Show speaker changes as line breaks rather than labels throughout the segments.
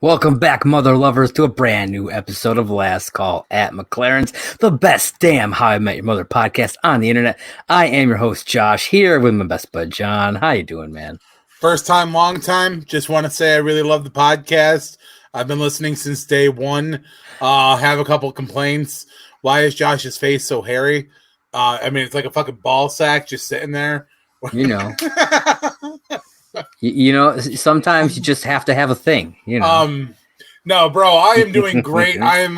Welcome back, mother lovers, to a brand new episode of Last Call at McLaren's, the best damn How I Met Your Mother podcast on the internet. I am your host, Josh, here with my best bud, John. How you doing, man?
First time, long time. Just want to say I really love the podcast. I've been listening since day one. Have a couple complaints. Why is Josh's face so hairy? It's like a fucking ball sack just sitting there.
You know. Sometimes you just have to have a thing,
No, bro, I am doing great. I'm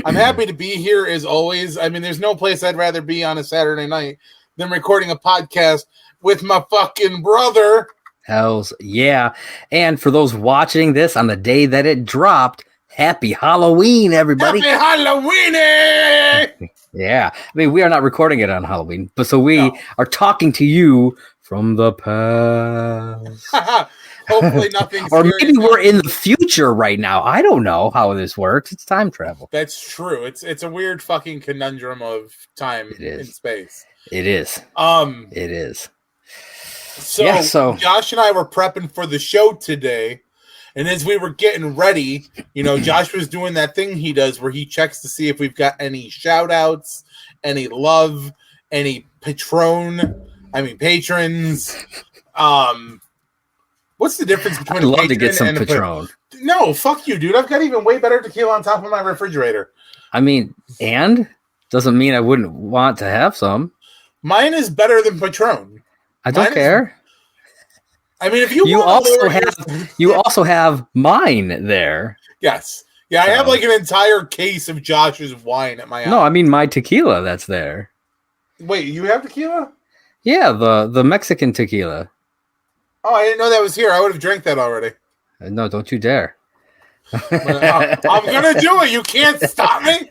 happy to be here as always. I mean, there's no place I'd rather be on a Saturday night than recording a podcast with my fucking brother.
Hells yeah. And for those watching this on the day that it dropped, happy Halloween, everybody.
Happy Halloween!
Yeah. I mean, we are not recording it on Halloween, but so we are talking to you from the past.
Hopefully nothing.
Or maybe we're in the future right now. I don't know how this works. It's time travel.
That's true. It's a weird fucking conundrum of time and space.
It is. It is.
So Josh and I were prepping for the show today, and as we were getting ready, Josh was doing that thing he does where he checks to see if we've got any shout outs, any love, any patrons. What's the difference between
I'd love to get some Patron?
No, fuck you, dude. I've got even way better tequila on top of my refrigerator.
I mean, and doesn't mean I wouldn't want to have some.
Mine is better than Patron.
I don't care.
If you
also have mine there.
Yes. Yeah, so. I have like an entire case of Josh's wine at my house.
No, I mean my tequila that's there.
Wait, you have tequila?
Yeah, the Mexican tequila.
Oh, I didn't know that was here. I would have drank that already.
No, don't you dare.
I'm going to do it. You can't stop me.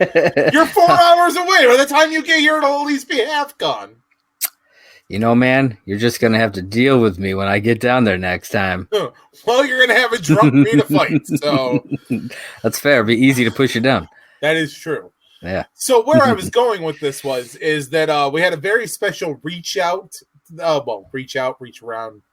You're 4 hours away. By the time you get here, it'll at least be half gone.
Man, you're just going to have to deal with me when I get down there next time.
Well, you're going to have a drunk me to fight, so.
That's fair. It'll be easy to push you down.
That is true.
Yeah.
So where I was going with this is that we had a very special reach out. Reach around.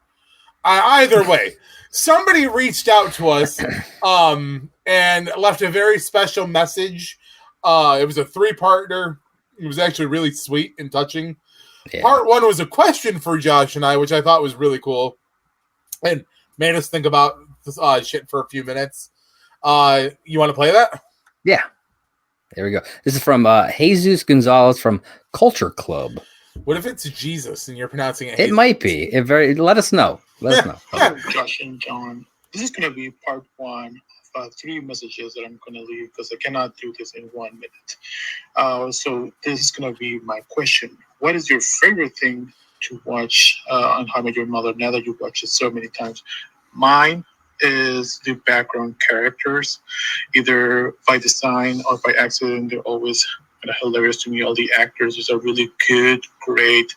Either way, somebody reached out to us and left a very special message. It was a 3-parter. It was actually really sweet and touching. Yeah. Part 1 was a question for Josh and I, which I thought was really cool and made us think about this shit for a few minutes. You want to play that?
Yeah. There we go. This is from Jesus Gonzalez from Culture Club.
What if it's Jesus and you're pronouncing it?
It might be. Let us know.
Hello, Josh and John. This is going to be part 1 of 3 messages that I'm going to leave because I cannot do this in 1 minute. So this is going to be my question. What is your favorite thing to watch on How I Met Your Mother now that you've watched it so many times? Mine is the background characters, either by design or by accident. They're always kind of hilarious to me. All the actors are really good, great,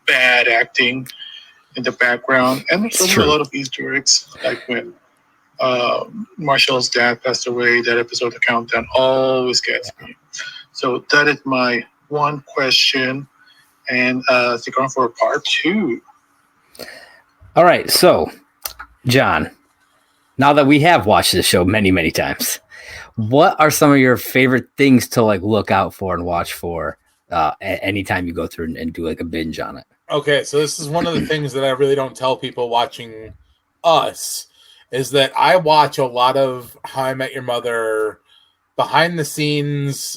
bad acting in the background. And there's also a lot of Easter eggs, like when Marshall's dad passed away, that episode, The Countdown, always gets me. So that is my one question. And stick on for part 2.
All right. So, John, now that we have watched this show many, many times, what are some of your favorite things to look out for and watch for anytime you go through and do a binge on it?
Okay, so this is one of the things that I really don't tell people watching us is that I watch a lot of How I Met Your Mother behind the scenes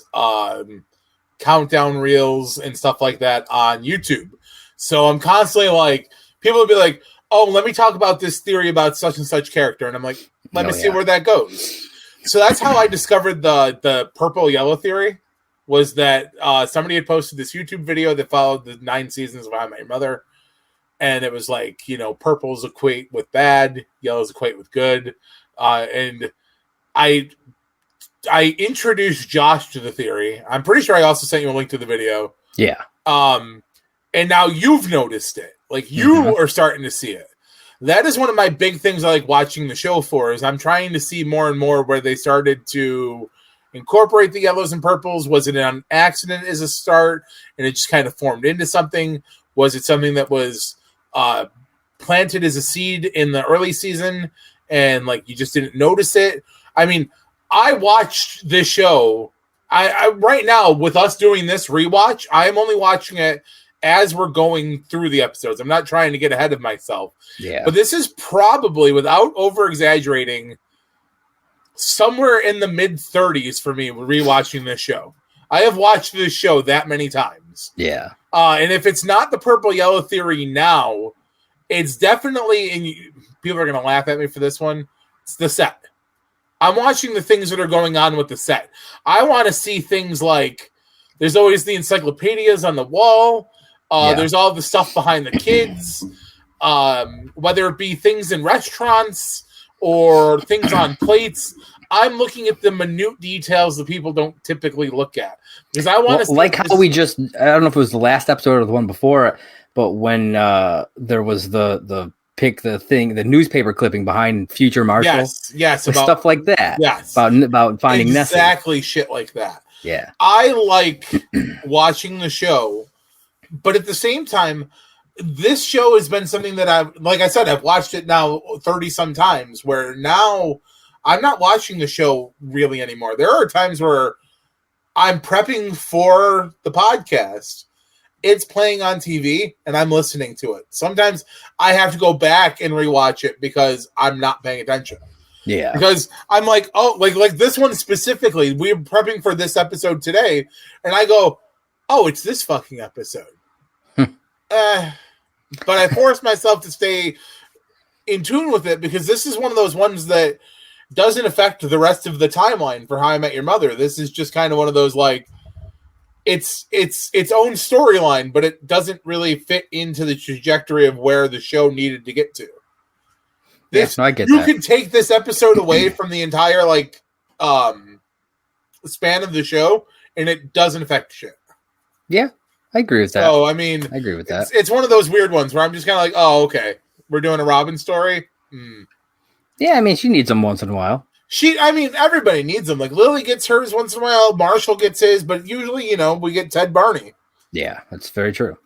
countdown reels and stuff like that on YouTube. So I'm constantly people will be like, oh, let me talk about this theory about such and such character. And I'm like, let me see where that goes. So that's how I discovered the purple yellow theory, was that somebody had posted this YouTube video that followed the 9 seasons of How I Met Your Mother. And it was purples equate with bad, yellows equate with good. And I introduced Josh to the theory. I'm pretty sure I also sent you a link to the video.
Yeah.
And now you've noticed it. You are starting to see it. That is one of my big things I like watching the show for, is I'm trying to see more and more where they started to incorporate the yellows and purples. Was it an accident as a start and it just kind of formed into something? Was it something that was planted as a seed in the early season and like you just didn't notice it. I mean, I watched this show. I right now with us doing this rewatch, I am only watching it as we're going through the episodes. I'm not trying to get ahead of myself.
Yeah.
But this is probably, without over exaggerating, somewhere in the mid 30s for me rewatching this show. I have watched this show that many times.
Yeah.
And if it's not the Purple Yellow Theory now, it's definitely, and people are going to laugh at me for this one, it's the set. I'm watching the things that are going on with the set. I want to see things like, there's always the encyclopedias on the wall. There's all the stuff behind the kids, whether it be things in restaurants or things on plates. I'm looking at the minute details that people don't typically look at because I want to
like how we just, I don't know if it was the last episode or the one before it, but when there was the newspaper clipping behind Future Marshall.
Yes,
about stuff like that.
Yes,
about finding
exactly shit like that.
Yeah,
I like watching the show, but at the same time, this show has been something that I've watched it now 30 some times. Where now I'm not watching the show really anymore. There are times where I'm prepping for the podcast. It's playing on TV and I'm listening to it. Sometimes I have to go back and rewatch it because I'm not paying attention.
Yeah.
Because I'm like, oh, like this one specifically, we're prepping for this episode today. And I go, oh, it's this fucking episode. But I force myself to stay in tune with it because this is one of those ones that doesn't affect the rest of the timeline for How I Met Your Mother. This is just kind of one of those like, it's its own storyline, but it doesn't really fit into the trajectory of where the show needed to get to. This,
I get
you
that.
could take this episode away from the entire span of the show, and it doesn't affect shit.
Yeah, I agree with that.
So I mean,
I agree with that.
It's one of those weird ones where I'm just kind of like, oh, okay, we're doing a Robin story.
Yeah, I mean, she needs them once in a while.
Everybody needs them. Like Lily gets hers once in a while, Marshall gets his, but usually, we get Ted Barney.
Yeah, that's very true.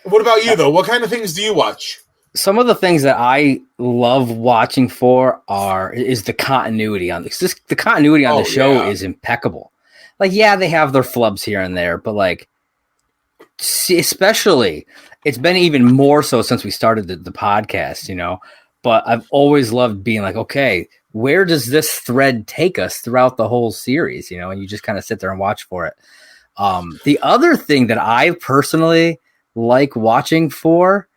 What about you, though? What kind of things do you watch?
Some of the things that I love watching is the continuity on this. The continuity on the show is impeccable. Like, yeah, they have their flubs here and there, but like, especially, it's been even more so since we started the podcast, But I've always loved being like, okay, where does this thread take us throughout the whole series? And you just kind of sit there and watch for it. The other thing that I personally like watching for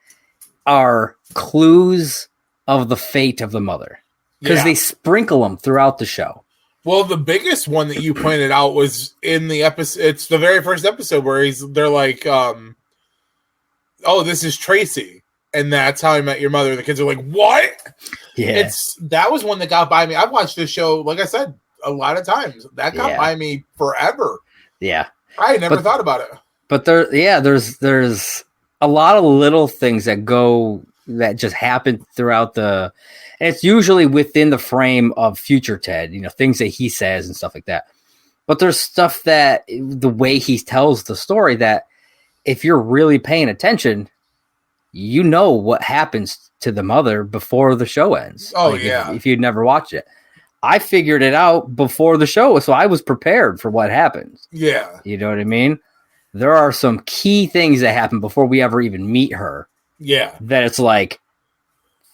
are clues of the fate of the mother because they sprinkle them throughout the show.
Well, the biggest one that you pointed out was in the episode. It's the very first episode where they're like, oh, this is Tracy. And that's How I Met Your Mother. The kids are like, what?
Yeah.
That was one that got by me. I've watched this show, like I said, a lot of times. That got by me forever.
Yeah.
I had never thought about it.
But there's a lot of little things that just happen throughout and it's usually within the frame of future Ted, things that he says and stuff like that. But there's stuff that the way he tells the story that if you're really paying attention, what happens to the mother before the show ends.
Oh, yeah.
If you'd never watched it. I figured it out before the show, so I was prepared for what happens.
Yeah.
You know what I mean? There are some key things that happen before we ever even meet her.
Yeah.
That it's like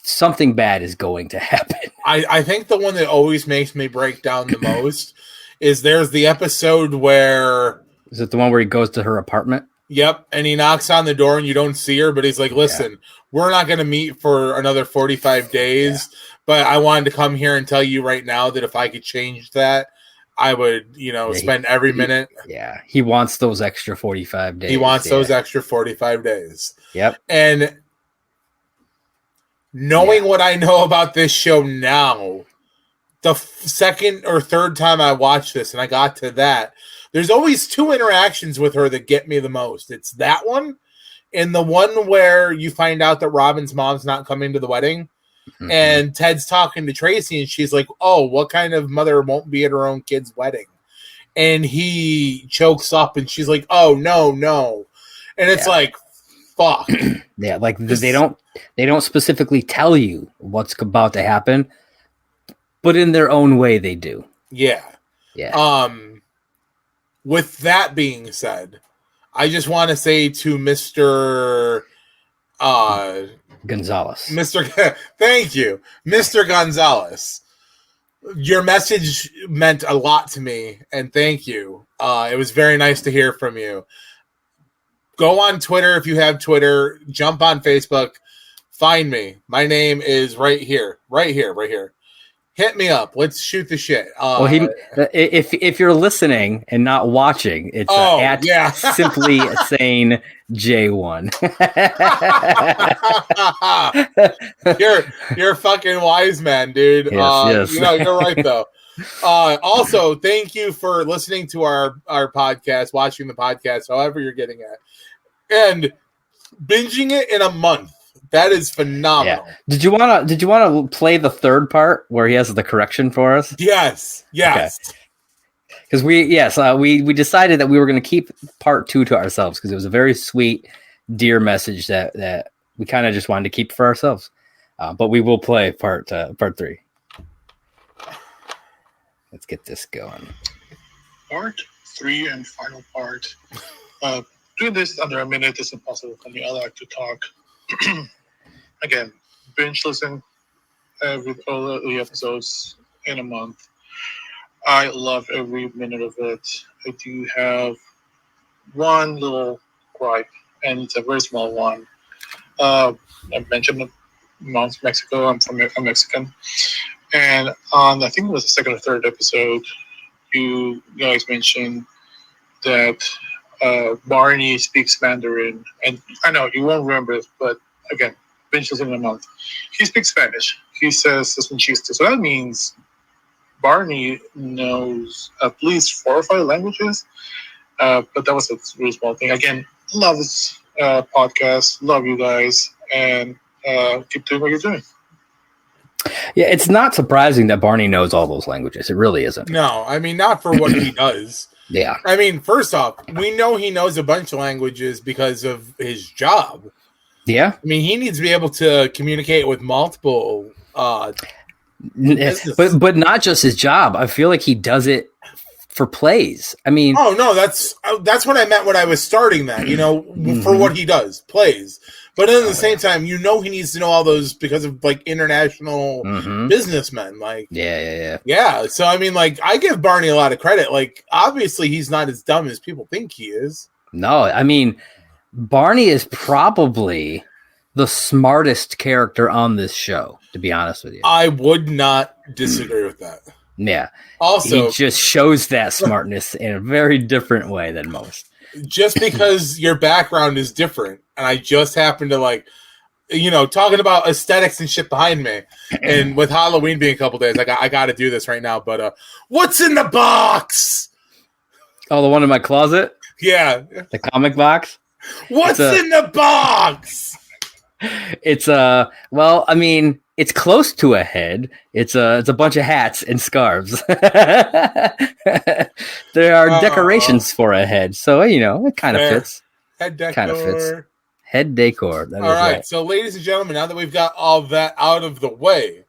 something bad is going to happen.
I think the one that always makes me break down the most is there's the episode where...
Is it the one where he goes to her apartment?
Yep, and he knocks on the door and you don't see her, but he's like, listen, we're not going to meet for another 45 days, but I wanted to come here and tell you right now that if I could change that, I would, spend every minute.
Yeah, he wants those extra 45 days.
He wants those extra 45 days.
Yep.
And knowing what I know about this show now, the second or third time I watched this and I got to that, there's always two interactions with her that get me the most. It's that one and the one where you find out that Robin's mom's not coming to the wedding. Mm-hmm. And Ted's talking to Tracy and she's like, oh, what kind of mother won't be at her own kid's wedding? And he chokes up and she's like, oh, no. And it's like, fuck.
Yeah, like they don't specifically tell you what's about to happen, but in their own way they do.
Yeah. With that being said, I just want to say to Mr.
Gonzalez.
Thank you, Mr. Gonzalez. Your message meant a lot to me, and thank you. It was very nice to hear from you. Go on Twitter if you have Twitter. Jump on Facebook. Find me. My name is right here. Hit me up. Let's shoot the shit.
If you're listening and not watching, it's simply saying J1.
You're a fucking wise man, dude.
Yes.
You're right though. Also, thank you for listening to our podcast, watching the podcast, however you're getting it, and binging it in a month. That is phenomenal.
Yeah. Did you want to play the third part where he has the correction for us?
Yes.
Because we decided that we were going to keep part 2 to ourselves because it was a very sweet, dear message that we kind of just wanted to keep for ourselves. But we will play part 3. Let's get this going.
Part 3 and final part. Doing this under a minute is impossible for me. I like to talk. Again, binge listen all the episodes in a month. I love every minute of it. I do have one little gripe, and it's a very small one. I mentioned Mount Mexico. I'm Mexican. And on, I think it was the second or third episode, you guys mentioned that Barney speaks Mandarin. And I know you won't remember it, but again, binge listen in a month. He speaks Spanish. He says "es un chiste." So that means Barney knows at least 4 or 5 languages. But that was a really small thing. Again, love this podcast. Love you guys. And keep doing what you're doing.
Yeah, it's not surprising that Barney knows all those languages. It really isn't.
No, I mean, not for what he does.
Yeah.
I mean, first off, we know he knows a bunch of languages because of his job.
Yeah.
I mean, he needs to be able to communicate with multiple
but not just his job. I feel like he does it for plays. I mean,
oh no, that's what I meant when I was starting that, for what he does, plays. But at the same time, he needs to know all those because of like international businessmen. Like, yeah. So I mean, like, I give Barney a lot of credit. Like, obviously, he's not as dumb as people think he is.
No, I mean, Barney is probably the smartest character on this show, to be honest with you.
I would not disagree with that.
Yeah.
Also,
he just shows that smartness in a very different way than most.
Just because your background is different, and I just happen to talking about aesthetics and shit behind me, and with Halloween being a couple days, I got to do this right now. But what's in the box?
Oh, the one in my closet?
Yeah,
the comic box.
What's in the box?
It's well, I mean, it's close to a head. It's a bunch of hats and scarves. There are decorations for a head, so it kind of fits.
Head decor.
Kind of fits. Head decor.
All right. So, ladies and gentlemen, now that we've got all that out of the way,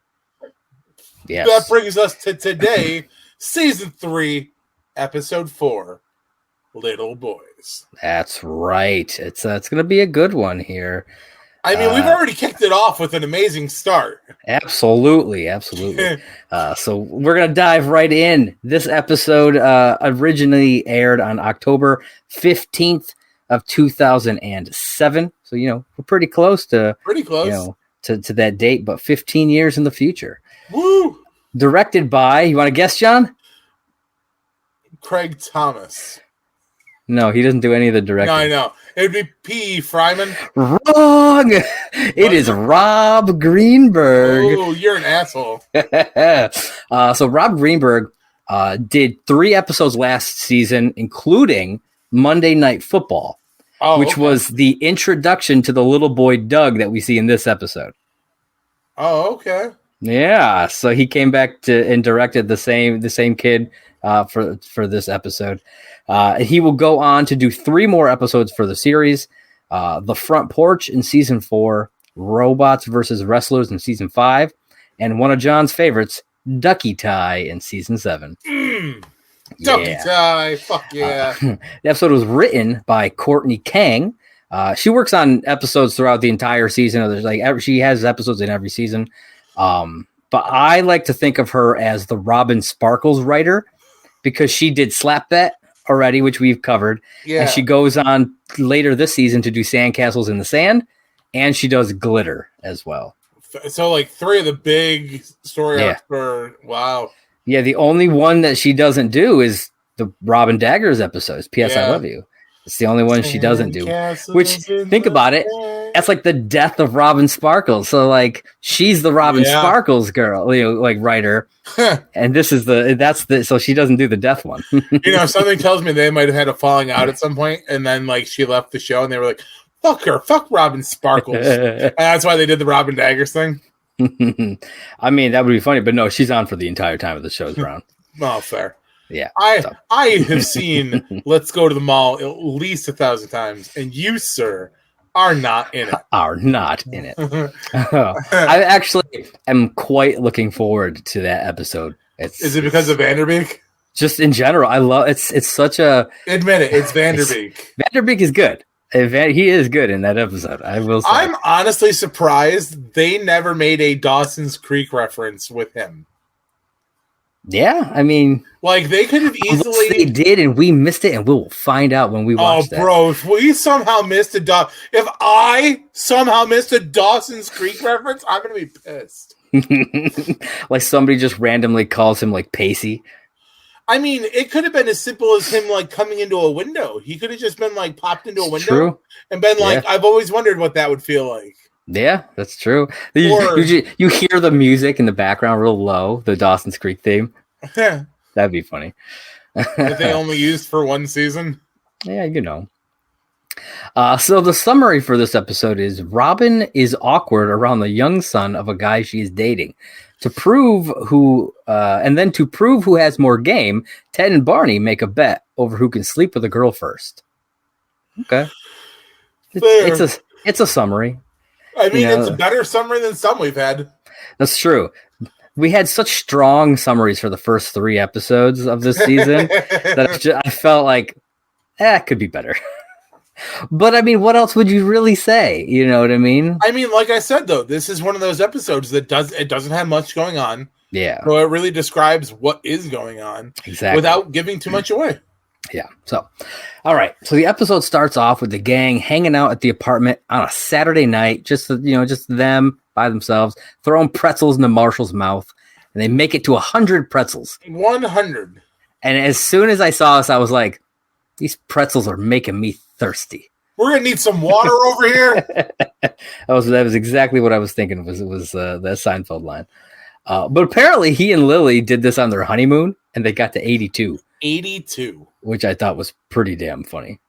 that brings us to today, season 3, episode 4, Little Boys.
That's right. It's going to be a good one here.
I mean, we've already kicked it off with an amazing start.
Absolutely. So we're going to dive right in. This episode originally aired on October 15th of 2007. So, we're pretty close to that date, but 15 years in the future.
Woo!
Directed by, you want to guess, John?
Craig Thomas.
No, he doesn't do any of the directing.
No, I know. It would be P. Fryman.
Wrong. It is Rob Greenberg.
Oh, you're an asshole.
So Rob Greenberg did 3 episodes last season, including Monday Night Football, which was the introduction to the little boy Doug that we see in this episode.
Oh, okay.
Yeah, so he came back and directed the same kid for this episode. He will go on to do 3 more episodes for the series. The Front Porch in season 4, Robots versus Wrestlers in season 5, and one of John's favorites, Ducky Tie in season 7.
Ducky Tie, fuck yeah.
The episode was written by Courtney Kang. She works on episodes throughout the entire season. There's she has episodes in every season. But I like to think of her as the Robin Sparkles writer because she did Slap That already, which we've covered.
Yeah.
And she goes on later this season to do Sandcastles in the Sand, and she does Glitter as well.
So, like, 3 of the big story arcs for, wow.
Yeah, the only one that she doesn't do is the Robin Daggers episodes, P.S. I Love You. It's the only one she doesn't do. Which, think about it, that's like the death of Robin Sparkles. So, like, she's the Robin Sparkles girl, like, writer. And this is so she doesn't do the death one.
Something tells me they might have had a falling out at some point, and then, like, she left the show, and they were like, fuck her, fuck Robin Sparkles. And that's why they did the Robin Daggers thing.
I mean, that would be funny, but no, she's on for the entire time of the show's round.
Oh, fair.
Yeah.
I have seen Let's Go to the Mall at least 1,000 times, and you, sir, are not in it. I actually am quite looking forward to that episode. Is it because of Vanderbeek?
Just in general, I love it's such a
admit it. It's Vanderbeek.
Vanderbeek is good. He is good in that episode. I will say.
I'm honestly surprised they never made a Dawson's Creek reference with him.
Yeah, I mean,
like they could have easily.
They did, and we missed it, and we'll find out when we watch that.
Oh, bro! If we somehow missed if I somehow missed a Dawson's Creek reference, I'm gonna be pissed.
Like somebody just randomly calls him like Pacey.
I mean, it could have been as simple as him like coming into a window. He could have just been like popped into a window and been like, I've always wondered what that would feel like.
Yeah, that's true. You hear the music in the background real low, the Dawson's Creek theme. That'd be funny.
That they only used for one season.
Yeah, So the summary for this episode is Robin is awkward around the young son of a guy she is dating. To prove who has more game, Ted and Barney make a bet over who can sleep with a girl first. Okay, it's a summary.
I mean, it's a better summary than some we've had.
That's true. We had such strong summaries for the first 3 episodes of this season that I felt like it could be better. But I mean, what else would you really say? You know what I mean?
I mean, like I said, though, this is one of those episodes that doesn't have much going on.
Yeah.
So it really describes what is going on without giving too much away.
Yeah. So, all right. So the episode starts off with the gang hanging out at the apartment on a Saturday night, just them by themselves, throwing pretzels into Marshall's mouth, and they make it to 100 pretzels. 100. And as soon as I saw this, I was like, these pretzels are making me thirsty.
We're gonna need some water over here.
that was exactly what I was thinking. It was that Seinfeld line. But apparently, he and Lily did this on their honeymoon, and they got to 82.
82,
which I thought was pretty damn funny.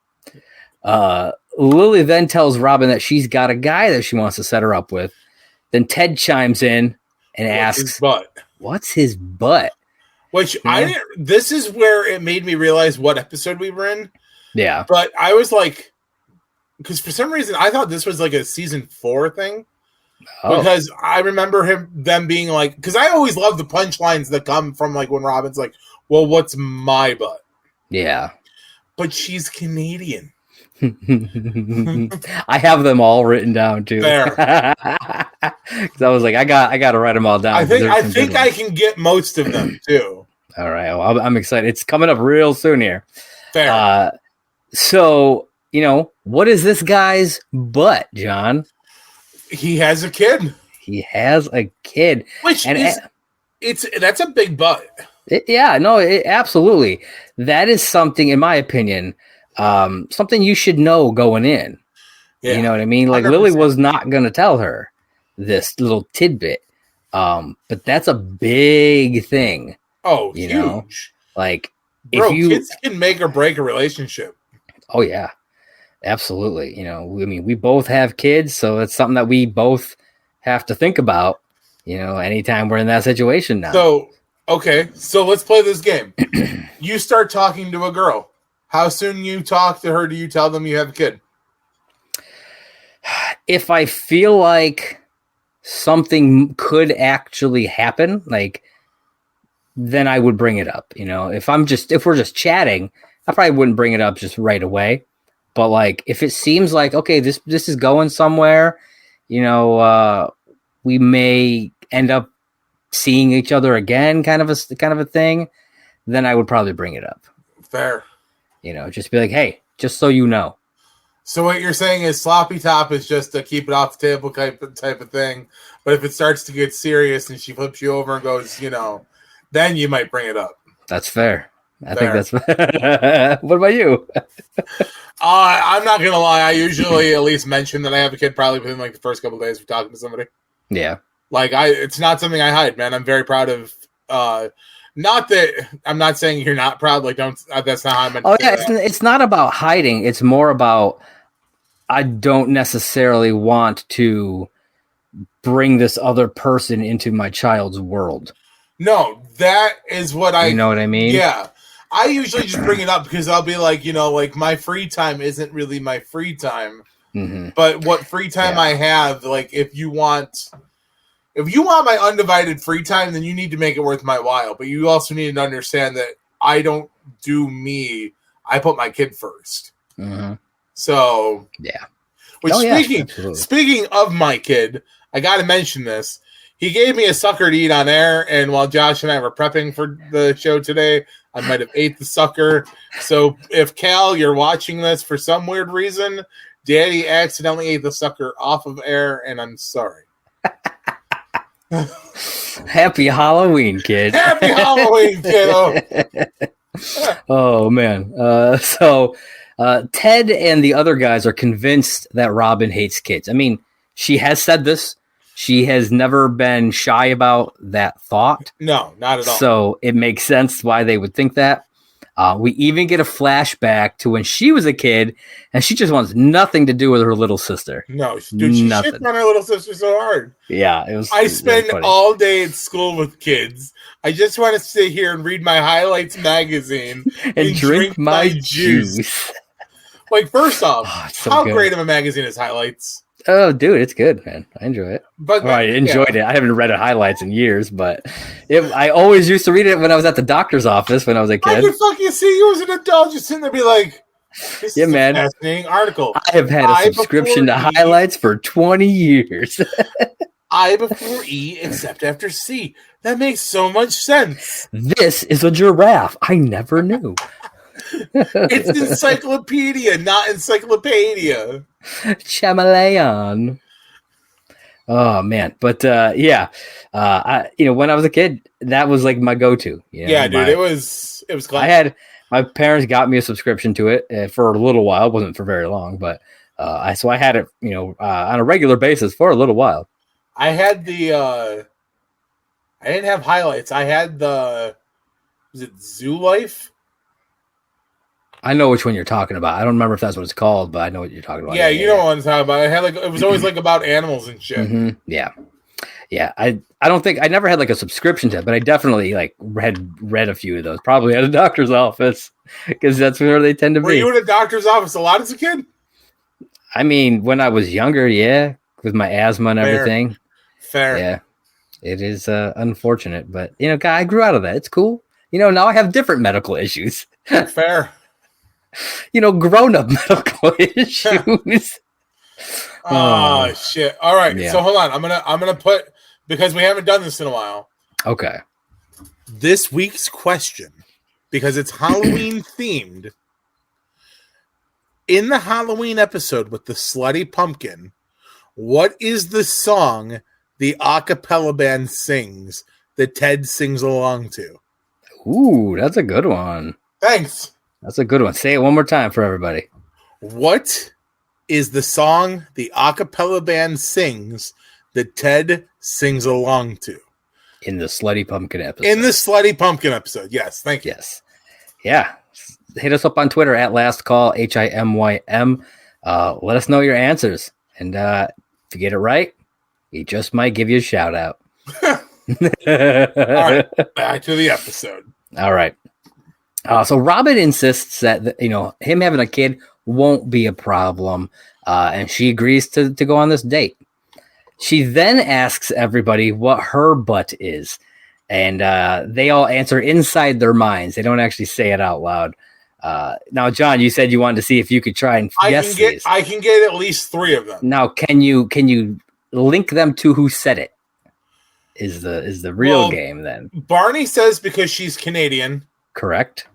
Lily then tells Robin that she's got a guy that she wants to set her up with. Then Ted chimes in and asks, "What's his butt?"
Which this is where it made me realize what episode we were in.
Yeah.
But I was like, because for some reason I thought this was like a season 4 thing. Oh. Because I remember them being like, because I always love the punchlines that come from like when Robin's like, well, what's my butt?
Yeah.
But she's Canadian.
I have them all written down too. Because I was like, I got to write them all down.
I think I can get most of them too.
All right, well, I'm excited. It's coming up real soon here.
Fair.
So what is this guy's butt, John?
He has a kid.
He has a kid,
which that's a big butt.
Absolutely. That is something, in my opinion. Something you should know going in. Yeah, you know what I mean? Like 100%. Lily was not going to tell her this little tidbit. But that's a big thing.
Oh, huge.
Like,
bro, kids can make or break a relationship.
Oh, yeah. Absolutely. We both have kids, so it's something that we both have to think about, anytime we're in that situation now.
So, okay. So let's play this game. You start talking to a girl. How soon you talk to her do you tell them you have a kid?
If I feel like something could actually happen, like, then I would bring it up. You know, if we're just chatting, I probably wouldn't bring it up just right away. But like, if it seems like, okay, this is going somewhere, you know, we may end up seeing each other again, kind of a thing, then I would probably bring it up.
Fair.
You know, just be like, hey, just so you know.
So what you're saying is sloppy top is just a keep it off the table type of thing. But if it starts to get serious and she flips you over and goes, you know, then you might bring it up.
That's fair. I think that's. What about you?
I'm not gonna lie. I usually at least mention that I have a kid probably within like the first couple of days of talking to somebody.
Yeah.
Like it's not something I hide, man. I'm very proud of. Not that I'm not saying you're not proud. Like don't. That's not how I meant.
Oh yeah, it's not about hiding. It's more about I don't necessarily want to bring this other person into my child's world.
No, that is what
You know what I mean?
Yeah. I usually just bring it up because I'll be like, you know, like my free time isn't really my free time.
Mm-hmm.
But what free time I have, like if you want my undivided free time, then you need to make it worth my while. But you also need to understand that I don't do me. I put my kid first.
Mm-hmm.
So
yeah.
Which speaking of my kid, I got to mention this. He gave me a sucker to eat on air, and while Josh and I were prepping for the show today, I might have ate the sucker. So if Cal, you're watching this for some weird reason, Daddy accidentally ate the sucker off of air, and I'm sorry.
Happy Halloween, kid.
Happy Halloween, kiddo.
Oh, man. So Ted and the other guys are convinced that Robin hates kids. I mean, she has said this. She has never been shy about that thought.
No, not at all.
So it makes sense why they would think that. We even get a flashback to when she was a kid, and she just wants nothing to do with her little sister.
No, dude, she shit on her little sister so hard.
Yeah, it was.
I spend all day at school with kids. I just want to sit here and read my highlights magazine
and drink my juice.
Like, first off, how
good.
great of a magazine is Highlights?
Oh, dude, it's good, man. I enjoy it.
But
I enjoyed it. I haven't read Highlights in years, but I always used to read it when I was at the doctor's office when I was a kid.
I could fucking see you as an adult just sitting there be like, this is a fascinating article.
I have had a subscription to Highlights for 20 years.
I before E except after C. That makes so much sense.
This is a giraffe. I never knew.
It's encyclopedia, not encyclopedia.
Chameleon. Oh man, but I when I was a kid, that was like my go-to. You know?
Yeah, dude, it was
classic. My parents got me a subscription to it for a little while. It wasn't for very long, but I had it, on a regular basis for a little while.
I had I didn't have Highlights. I had was it Zoo Life?
I know which one you're talking about. I don't remember if that's what it's called, but I know what you're talking about.
Yeah, you know what I'm talking about. I had it was always like about animals and shit.
Mm-hmm. Yeah. I don't think I never had like a subscription to it, but I definitely like read a few of those. Probably at a doctor's office because that's where they tend to be.
Were you in a doctor's office a lot as a kid?
I mean, when I was younger, yeah, with my asthma and everything.
Fair.
Yeah, it is unfortunate, but I grew out of that. It's cool. Now I have different medical issues.
Fair.
Grown-up medical issues.
Oh shit! All right,
yeah.
So hold on. I'm gonna put, because we haven't done this in a while.
Okay.
This week's question, because it's Halloween themed. In the Halloween episode with the Slutty Pumpkin, what is the song the a cappella band sings that Ted sings along to?
Ooh, that's a good one.
Thanks.
That's a good one. Say it one more time for everybody.
What is the song the a cappella band sings that Ted sings along to?
In the Slutty Pumpkin episode.
In the Slutty Pumpkin episode. Yes, thank you.
Yes. Yeah. Hit us up on Twitter at LAST CALL HIMYM. Let us know your answers. And if you get it right, we just might give you a shout out.
All right. Back to the episode.
All right. So Robin insists that him having a kid won't be a problem. and she agrees to go on this date. She then asks everybody what her butt is, and they all answer inside their minds. They don't actually say it out loud. Now, John, you said you wanted to see if you could try and guess these.
I can get at least 3 of them.
Now, can you link them to who said it? Is the real game then?
Barney says because she's Canadian.
Correct.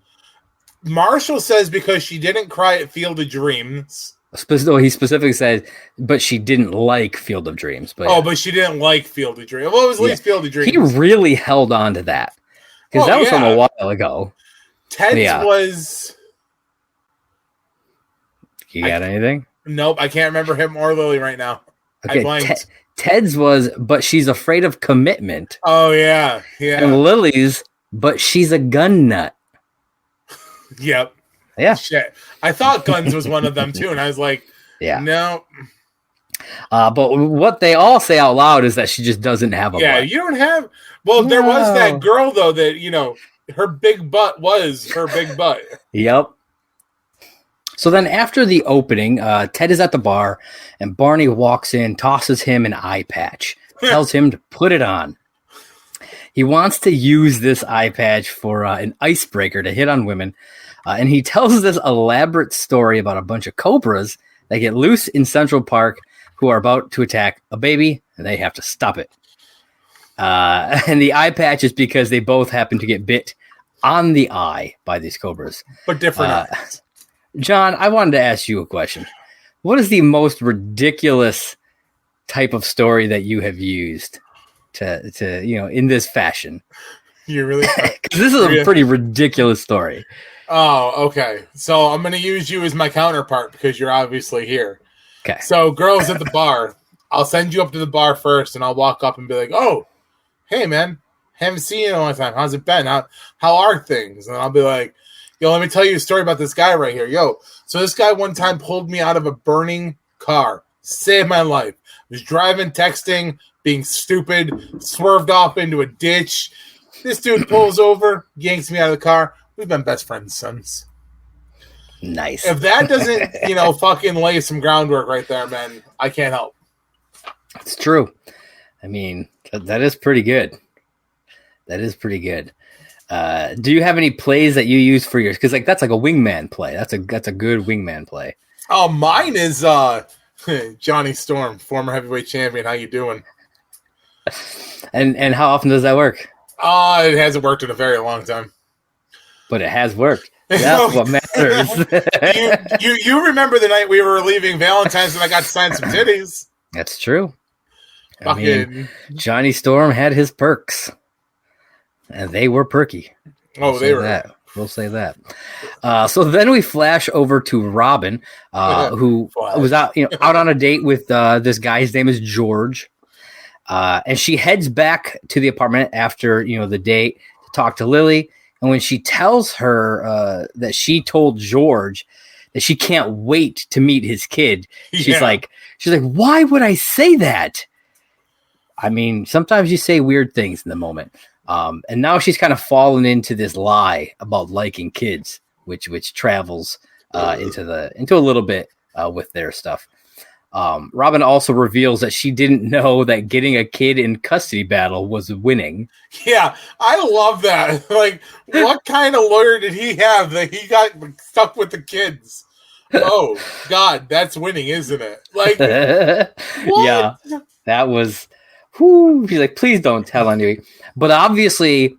Marshall says because she didn't cry at Field of Dreams.
He specifically said, but she didn't like Field of Dreams. But
but she didn't like Field of Dreams. Well, it was at least Field of Dreams.
He really held on to that because that was from a while ago.
Ted's was.
You got anything?
Nope, I can't remember him or Lily right now.
Okay,
I blanked.
Ted's was, but she's afraid of commitment.
Oh yeah.
And Lily's, but she's a gun nut.
Yep.
Yeah.
Shit. I thought guns was one of them too, and I was like, no.
But what they all say out loud is that she just doesn't have a butt.
You don't have. Well, there was that girl though that her big butt was her big butt.
Yep. So then after the opening, Ted is at the bar, and Barney walks in, tosses him an eye patch, tells him to put it on. He wants to use this eye patch for an icebreaker to hit on women, and he tells this elaborate story about a bunch of cobras that get loose in Central Park who are about to attack a baby, and they have to stop it. And the eye patch is because they both happen to get bit on the eye by these cobras.
But different eyes.
John, I wanted to ask you a question. What is the most ridiculous type of story that you have used to in this fashion?
You really?
Because this is a pretty ridiculous story.
Oh, okay. So I'm going to use you as my counterpart because you're obviously here.
Okay.
So girls at the bar, I'll send you up to the bar first, and I'll walk up and be like, "Oh, hey man, haven't seen you in a long time. How's it been? How are things?" And I'll be like, "Yo, let me tell you a story about this guy right here. Yo, so this guy one time pulled me out of a burning car, saved my life. Was driving, texting, being stupid, swerved off into a ditch. This dude pulls over, yanks me out of the car. We've been best friends since."
Nice.
If that doesn't, fucking lay some groundwork right there, man, I can't help.
It's true. I mean, that is pretty good. That is pretty good. Do you have any plays that you use for yours? Because that's like a wingman play. That's a good wingman play.
Oh, mine is Johnny Storm, former heavyweight champion. How you doing?
And how often does that work?
It hasn't worked in a very long time.
But it has worked. That's what matters.
you remember the night we were leaving Valentine's and I got to sign some titties?
That's true. I mean, Johnny Storm had his perks. And they were perky.
They were.
We'll say that. So then we flash over to Robin, who was out on a date with this guy. His name is George. And she heads back to the apartment after, the date to talk to Lily. And when she tells her that she told George that she can't wait to meet his kid, she's like, why would I say that? I mean, sometimes you say weird things in the moment. And now she's kind of fallen into this lie about liking kids, which travels into a little bit with their stuff. Robin also reveals that she didn't know that getting a kid in custody battle was winning.
Yeah, I love that. Like, what kind of lawyer did he have that he got stuck with the kids? Oh, God, that's winning, isn't it? Like,
yeah, that was... Whew, he's like, please don't tell anybody. But obviously,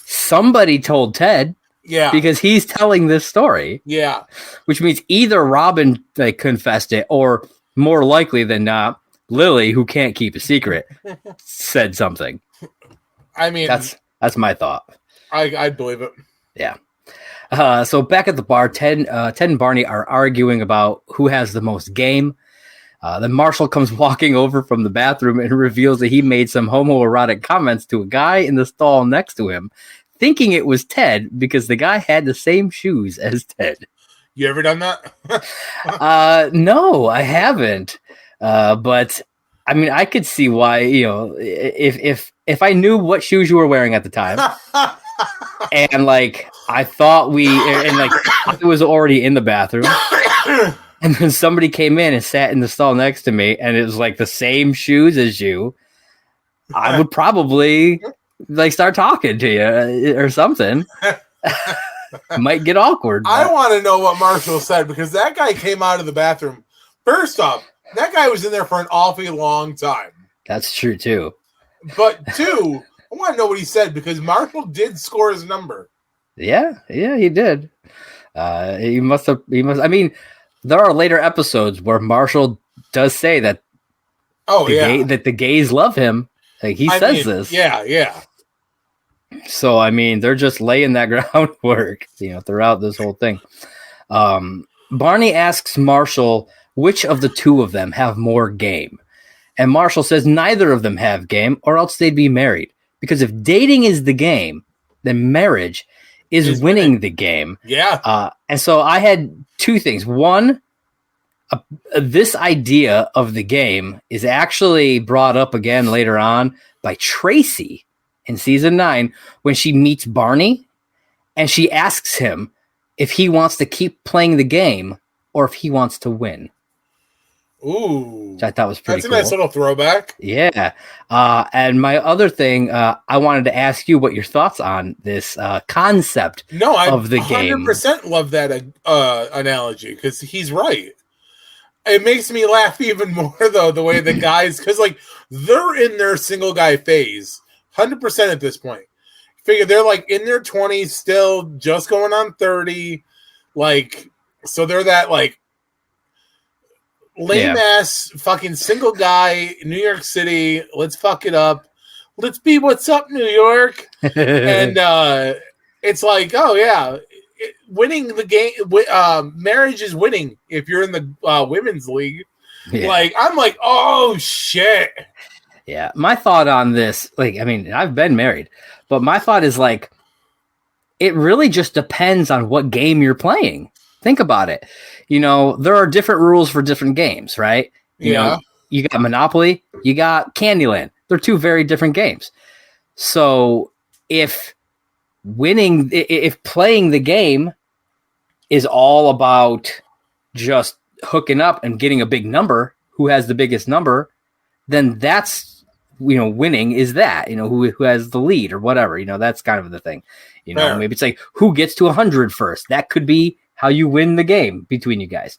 somebody told Ted.
Yeah.
Because he's telling this story.
Yeah.
Which means either Robin confessed it, or more likely than not, Lily, who can't keep a secret, said something.
I mean,
that's my thought.
I'd believe it.
Yeah. So back at the bar, Ted and Barney are arguing about who has the most game. Then Marshall comes walking over from the bathroom and reveals that he made some homoerotic comments to a guy in the stall next to him, thinking it was Ted because the guy had the same shoes as Ted.
You ever done that?
No, I haven't. But I mean, I could see why, if I knew what shoes you were wearing at the time and I thought it was already in the bathroom and then somebody came in and sat in the stall next to me, and it was like the same shoes as you, I would probably like start talking to you or something. Might get awkward.
I want to know what Marshall said, because that guy came out of the bathroom. First off, that guy was in there for an awfully long time.
That's true too.
But two, I want to know what he said, because Marshall did score his number.
Yeah, he did. He must. I mean, there are later episodes where Marshall does say that. That the gays love him. Like he says this.
Yeah.
So I mean, they're just laying that groundwork, throughout this whole thing. Barney asks Marshall which of the two of them have more game, and Marshall says neither of them have game, or else they'd be married. Because if dating is the game, then marriage is winning the game.
Yeah.
And so I had two things. One, this idea of the game is actually brought up again later on by Tracy in season 9 when she meets Barney, and she asks him if he wants to keep playing the game or if he wants to win.
Ooh.
Which I thought was pretty cool.
That's a nice little throwback.
Yeah. And my other thing, I wanted to ask you what your thoughts on this concept of the game.
I 100% love that analogy, because he's right. It makes me laugh even more, though, the way the guys, because like they're in their single guy phase 100% at this point. Figure they're like in their 20s still, just going on 30. Like, so they're that like lame ass fucking single guy in New York City. Let's fuck it up. Let's be what's up, New York. And it's like, oh yeah, winning the game. Marriage is winning if you're in the women's league. Yeah. Like, I'm like, oh shit.
Yeah, my thought on this, like, I mean, I've been married, but my thought is like, it really just depends on what game you're playing. Think about it. There are different rules for different games, right? You know, you got Monopoly, you got Candyland. They're two very different games. So if playing the game is all about just hooking up and getting a big number, who has the biggest number, then that's, winning is that, who has the lead or whatever, that's kind of the thing, maybe it's like who gets to 100 first. That could be how you win the game between you guys.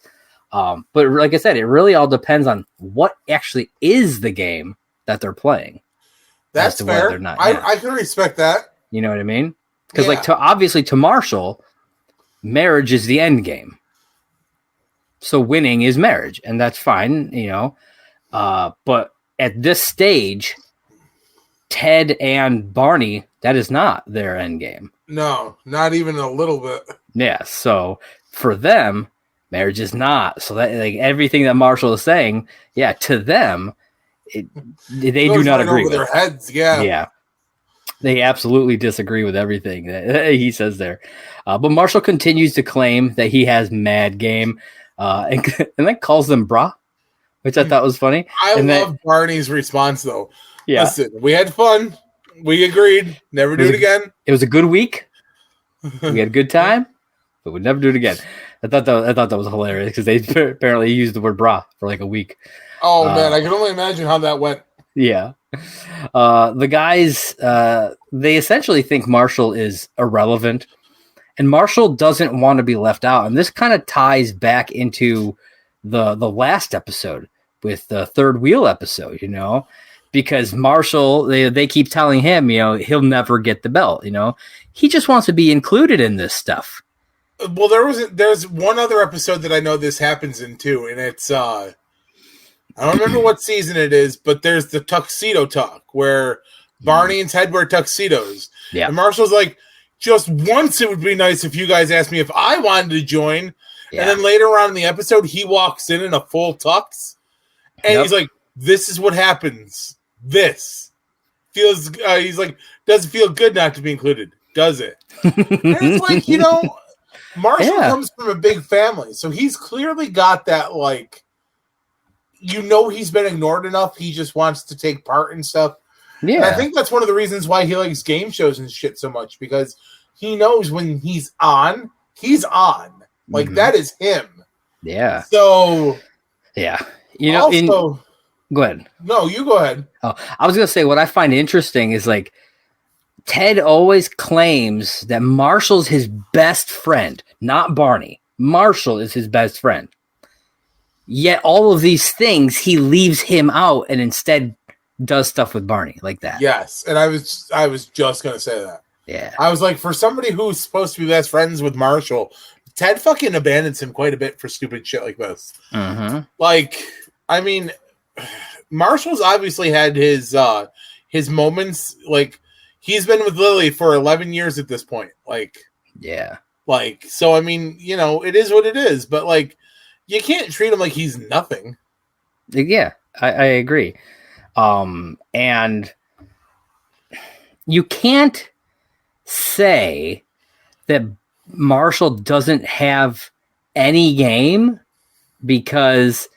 But like I said, it really all depends on what actually is the game that they're playing.
That's fair. I can respect that.
You know what I mean? Because obviously to Marshall, marriage is the end game. So winning is marriage, and that's fine, but at this stage, Ted and Barney, that is not their end game.
No, not even a little bit.
Yeah, so for them, marriage is not. So that like everything that Marshall is saying, to them, they do not agree with
their heads. Yeah,
they absolutely disagree with everything that he says there. But Marshall continues to claim that he has mad game, and then calls them brah, which I thought was funny.
I love Barney's response, though. Yeah. Listen, we had fun. We agreed. Never do it again.
It was a good week. We had a good time, but we'd never do it again. I thought that was hilarious because they apparently used the word bra for like a week.
Oh, man. I can only imagine how that went.
Yeah. The guys, they essentially think Marshall is irrelevant, and Marshall doesn't want to be left out. And this kind of ties back into the last episode with the third wheel episode, because Marshall, they keep telling him, he'll never get the belt, he just wants to be included in this stuff.
Well, there's one other episode that I know this happens in too, and it's I don't remember what season it is, but there's the tuxedo talk where Barney and Ted wear tuxedos. Yeah. And Marshall's like, just once it would be nice if you guys asked me if I wanted to join. Yeah. And then later on in the episode, he walks in a full tux, and he's like, this is what happens. This feels, he's like, doesn't feel good not to be included, does it? And it's like, Marshall comes from a big family, so he's clearly got that, like, he's been ignored enough. He just wants to take part in stuff. Yeah. And I think that's one of the reasons why he likes game shows and shit so much, because he knows when he's on. Like, that is him.
Yeah.
So
Yeah. You know,
also,
go ahead.
no, you go ahead.
Oh, I was going to say what I find interesting is like Ted always claims that Marshall's his best friend, not Barney. Marshall is his best friend. Yet all of these things he leaves him out and instead does stuff with Barney like that.
Yes, and I was just gonna say that.
Yeah.
I was like, for somebody who's supposed to be best friends with Marshall, Ted fucking abandons him quite a bit for stupid shit like this.
Mm-hmm.
Like, I mean, Marshall's obviously had his moments. Like, he's been with Lily for 11 years at this point. Like,
yeah.
Like, so I mean, you know, it is what it is. But like, you can't treat him like he's nothing.
Yeah, I agree. And you can't say that Marshall doesn't have any game because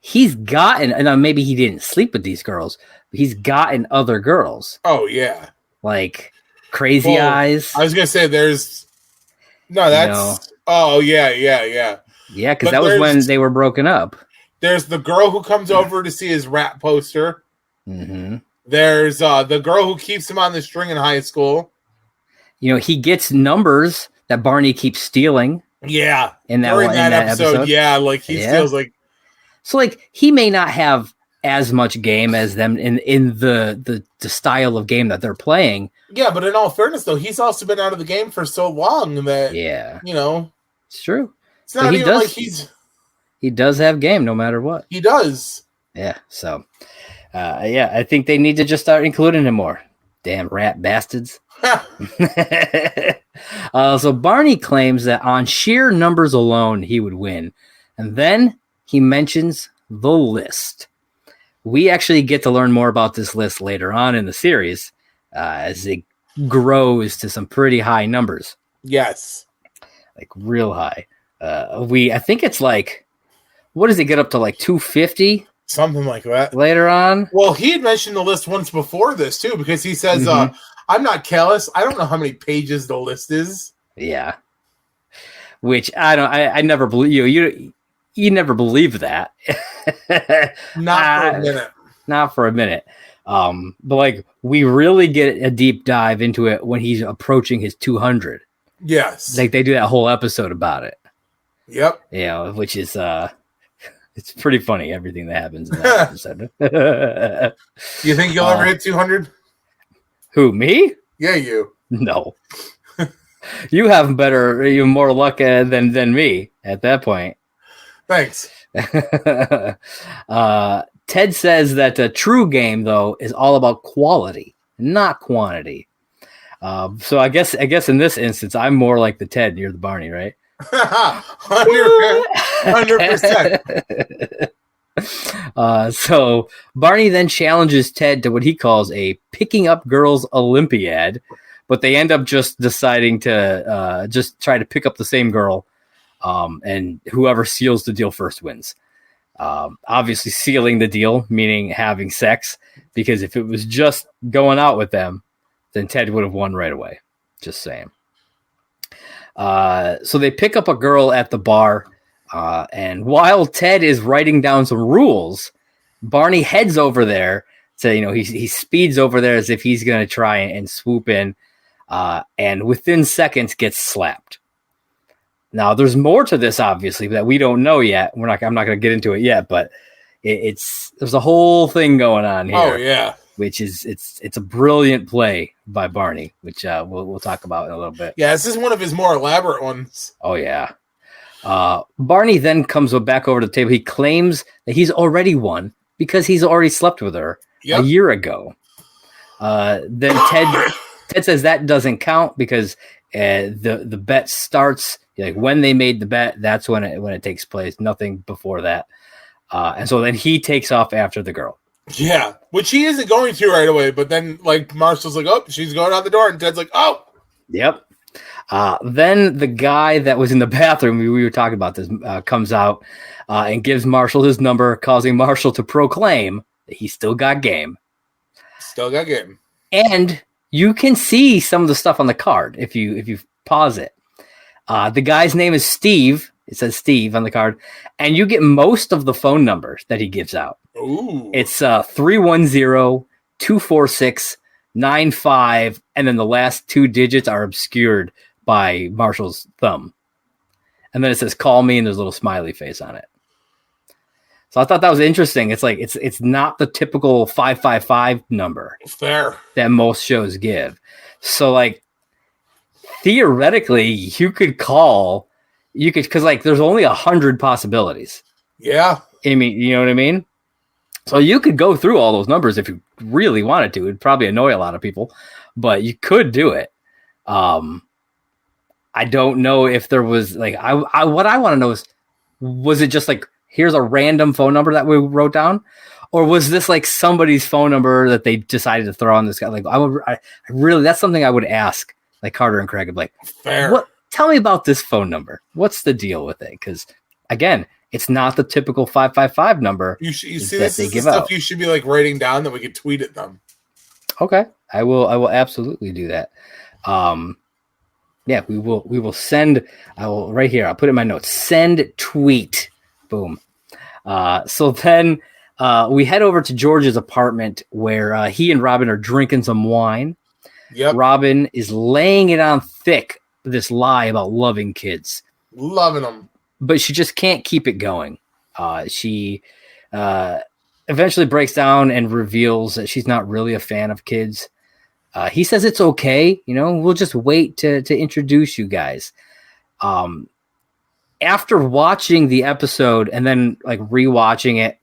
he's gotten, and maybe he didn't sleep with these girls, but he's gotten other girls.
Oh, yeah.
Like Crazy Eyes.
I was going to say that's, oh, yeah.
Yeah, because that was when they were broken up.
There's the girl who comes over to see his rap poster.
Mm-hmm.
There's the girl who keeps him on the string in high school.
You know, he gets numbers that Barney keeps stealing.
Yeah.
In that episode.
Yeah, like he steals like.
So like he may not have as much game as them in the style of game that they're playing.
Yeah, but in all fairness though, he's also been out of the game for so long that you know,
it's true.
It's not even like
he does have game no matter what.
He does.
Yeah. So I think they need to just start including him more. Damn rat bastards. So Barney claims that on sheer numbers alone he would win, and then he mentions the list. We actually get to learn more about this list later on in the series as it grows to some pretty high numbers.
Yes,
like real high. I think it's like, what does it get up to, like 250?
Something like that
later on.
Well, he had mentioned the list once before this too, because he says, I'm not callous. I don't know how many pages the list is.
Yeah. Which I never believe you never believe that.
Not for a minute.
Not for a minute. But like we really get a deep dive into it when he's approaching his 200.
Yes.
Like they do that whole episode about it.
Yep.
Yeah, which is it's pretty funny, everything that happens in that episode.
You think you'll ever hit 200?
Who, me?
Yeah, you.
No. You have more luck than me at that point.
Thanks.
Ted says that a true game, though, is all about quality, not quantity. So I guess in this instance, I'm more like the Ted, you're the Barney, right?
100%.
So Barney then challenges Ted to what he calls a picking up girls Olympiad, but they end up just deciding to just try to pick up the same girl, and whoever seals the deal first wins. Obviously sealing the deal, meaning having sex, because if it was just going out with them, then Ted would have won right away. Just saying. So they pick up a girl at the bar, and while Ted is writing down some rules, Barney heads over there to, he speeds over there as if he's going to try and swoop in, and within seconds gets slapped. Now there's more to this, obviously, that we don't know yet. I'm not going to get into it yet, but there's a whole thing going on here.
Oh yeah.
Which is it's a brilliant play by Barney, which we'll talk about in a little bit.
Yeah, this is one of his more elaborate ones.
Oh yeah. Barney then comes back over to the table. He claims that he's already won because he's already slept with her a year ago. Then Ted says that doesn't count because the bet starts like when they made the bet. That's when it takes place. Nothing before that. And so then he takes off after the girl.
Yeah, which he isn't going to right away, but then like Marshall's like, oh, she's going out the door, and Ted's like, oh.
Yep. Then the guy that was in the bathroom, we were talking about this, comes out and gives Marshall his number, causing Marshall to proclaim that he still got game.
Still got game.
And you can see some of the stuff on the card if you pause it. The guy's name is Steve, It says Steve on the card, and you get most of the phone numbers that he gives out.
Ooh.
It's 310-246-95, and then the last 2 digits are obscured by Marshall's thumb. And then it says call me, and there's a little smiley face on it. So I thought that was interesting. It's like it's not the typical 555 number
Fair
that most shows give. So like theoretically, you could call, because like there's only 100 possibilities.
Yeah.
I mean, you know what I mean? So you could go through all those numbers if you really wanted to. It'd probably annoy a lot of people, but you could do it. I don't know if there was like what I want to know is, was it just like, here's a random phone number that we wrote down, or was this like somebody's phone number that they decided to throw on this guy? Like I really, that's something I would ask like Carter and Craig. I'd be like,
fair.
Tell me about this phone number. What's the deal with it? Because again, it's not the typical 555 number.
You see, this is the stuff you should be like writing down that we could tweet at them.
Okay, I will absolutely do that. Yeah, we will send. I will right here. I'll put it in my notes. Send tweet. Boom. So then we head over to George's apartment where he and Robin are drinking some wine.
Yep.
Robin is laying it on thick, this lie about loving kids.
Loving them.
But she just can't keep it going. She eventually breaks down and reveals that she's not really a fan of kids. He says it's okay. We'll just wait to introduce you guys. After watching the episode and then like rewatching it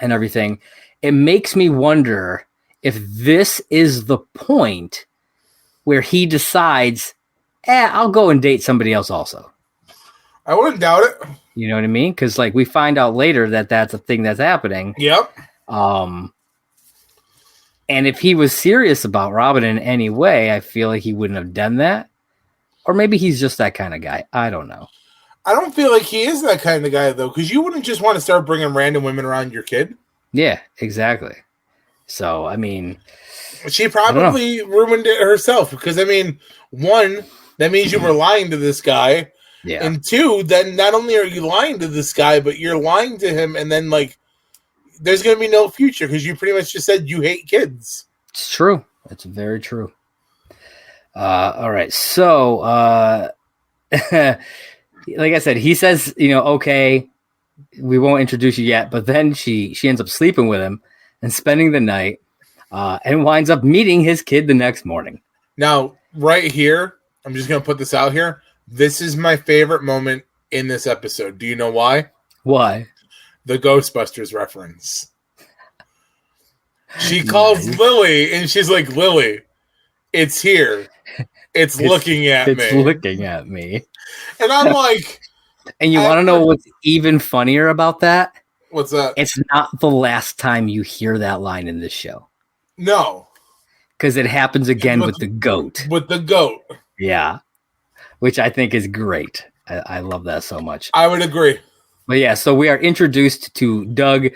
and everything, it makes me wonder if this is the point where he decides, I'll go and date somebody else also.
I wouldn't doubt it.
You know what I mean? Because like we find out later that that's a thing that's happening.
Yep.
And if he was serious about Robin in any way, I feel like he wouldn't have done that. Or maybe he's just that kind of guy. I don't know.
I don't feel like he is that kind of guy, though, because you wouldn't just want to start bringing random women around your kid.
Yeah, exactly. So, I mean...
She probably ruined it herself, because, I mean, one, that means you were lying to this guy.
Yeah.
And two, then not only are you lying to this guy, but you're lying to him, and then, like, there's going to be no future, because you pretty much just said you hate kids.
It's true. It's very true. All right, so... like I said, he says, okay, we won't introduce you yet. But then she ends up sleeping with him and spending the night and winds up meeting his kid the next morning.
Now, right here, I'm just going to put this out here. This is my favorite moment in this episode. Do you know why?
Why?
The Ghostbusters reference. She calls Lily and she's like, Lily, it's here. It's looking at me.
It's looking at me.
And I'm like...
And you want to know what's even funnier about that?
What's that?
It's not the last time you hear that line in this show.
No.
Because it happens again with the goat.
With the goat.
Yeah. Which I think is great. I love that so much.
I would agree.
But yeah, so we are introduced to Doug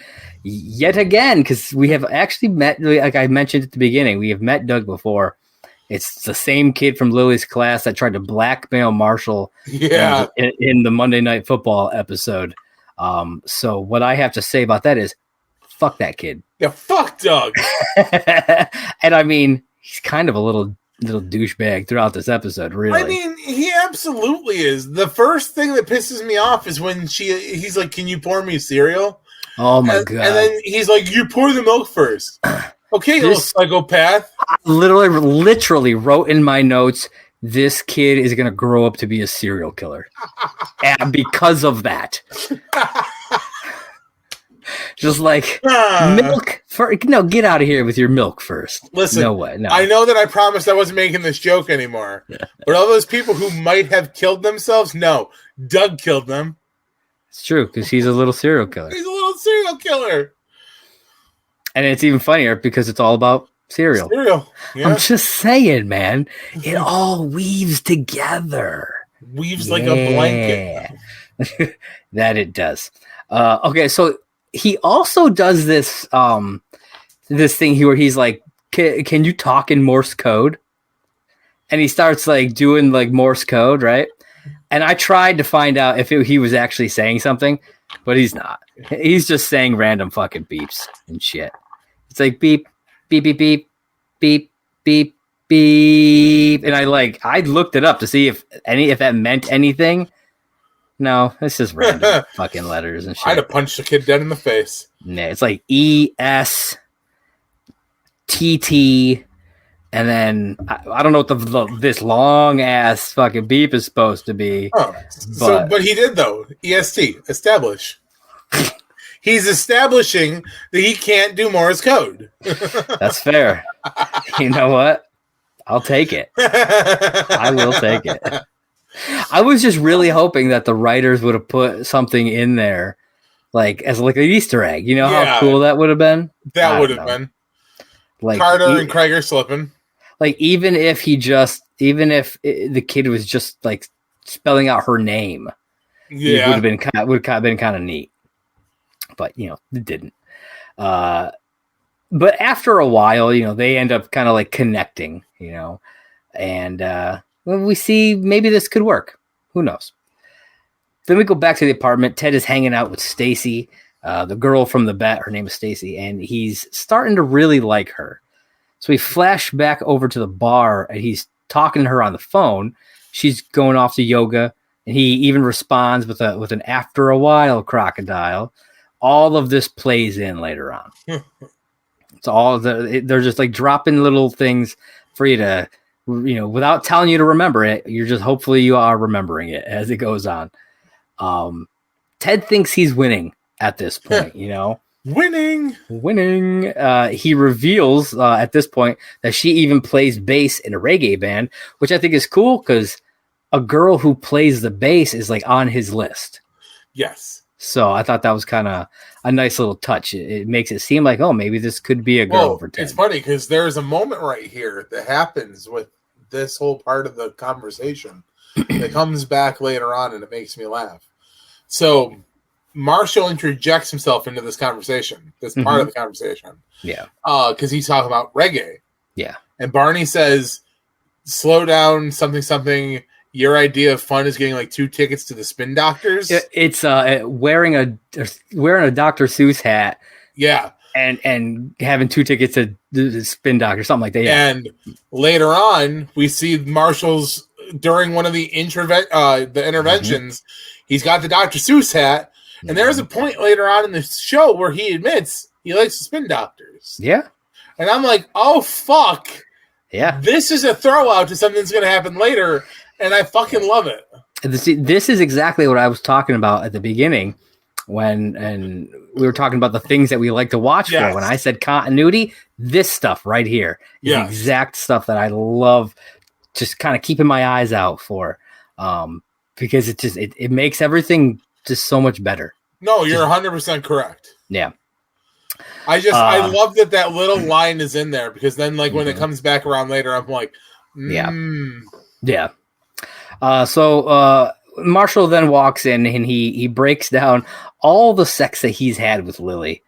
yet again, because we have actually met, like I mentioned at the beginning, we have met Doug before. It's the same kid from Lily's class that tried to blackmail Marshall in the Monday Night Football episode. So what I have to say about that is, fuck that kid.
Yeah, fuck Doug.
And I mean, he's kind of a little douchebag throughout this episode, really.
I mean, he absolutely is. The first thing that pisses me off is when he's like, can you pour me cereal?
Oh, my God.
And then he's like, you pour the milk first. Okay, little psychopath.
I literally wrote in my notes, this kid is going to grow up to be a serial killer. And because of that. Just like, milk. Get out of here with your milk first.
Listen,
no way. No.
I know that I promised I wasn't making this joke anymore. But all those people who might have killed themselves, no. Doug killed them.
It's true, because he's a little serial killer.
He's a little serial killer.
And it's even funnier because it's all about cereal.
Yeah.
I'm just saying, man. It all weaves together.
Weaves like a blanket.
That it does. Okay, so he also does this this thing here where he's like, can you talk in Morse code? And he starts like doing like Morse code, right? And I tried to find out if he was actually saying something, but he's not. He's just saying random fucking beeps and shit. It's like beep, beep, beep, beep, beep, beep, beep. And I looked it up to see if that meant anything. No, it's just random fucking letters and shit.
I'd have punched the kid dead in the face.
Nah, it's like ESTT. And then I don't know what this long ass fucking beep is supposed to be.
Oh, but he did though. EST, establish. He's establishing that he can't do Morse code.
That's fair. You know what? I'll take it. I will take it. I was just really hoping that the writers would have put something in there, like as like an Easter egg. You know how cool that would have been.
That would have been.
Like
Carter and Craig are slipping.
Like even if the kid was just like spelling out her name, it would have been kind of neat. But it didn't. But after a while, they end up kind of like connecting, and we see maybe this could work. Who knows? Then we go back to the apartment. Ted is hanging out with Stacy, the girl from the bet. Her name is Stacy, and he's starting to really like her. So we flash back over to the bar, and he's talking to her on the phone. She's going off to yoga, and he even responds with an after a while crocodile. All of this plays in later on. It's all they're just like dropping little things for you to, without telling you to remember it. You're just hopefully you are remembering it as it goes on. Ted thinks he's winning at this point, Winning. He reveals at this point that she even plays bass in a reggae band, which I think is cool because a girl who plays the bass is like on his list.
Yes.
So I thought that was kind of a nice little touch. It makes it seem like, oh, maybe this could be a girl over 10.
It's funny because there's a moment right here that happens with this whole part of the conversation that comes back later on, and it makes me laugh. So Marshall interjects himself into this conversation, this part of the conversation.
Yeah.
Because he's talking about reggae.
Yeah.
And Barney says, slow down, something, something. Your idea of fun is getting like 2 tickets to the Spin Doctors.
It's wearing a Dr. Seuss hat.
Yeah.
And having 2 tickets to the Spin Doctor, something like that. Yeah.
And later on, we see Marshall's during one of the interventions, he's got the Dr. Seuss hat. And there's a point later on in the show where he admits he likes the Spin Doctors.
Yeah.
And I'm like, oh, fuck.
Yeah.
This is a throw out to something that's going to happen later. And I fucking love it.
This is exactly what I was talking about at the beginning and we were talking about the things that we like to watch for. When I said continuity, this stuff right here is the exact stuff that I love just kind of keeping my eyes out for because it makes everything just so much better.
No, you're 100% correct.
Yeah.
I love that little line is in there because then like when it comes back around later, I'm like,
Yeah. So Marshall then walks in and he breaks down all the sex that he's had with Lily.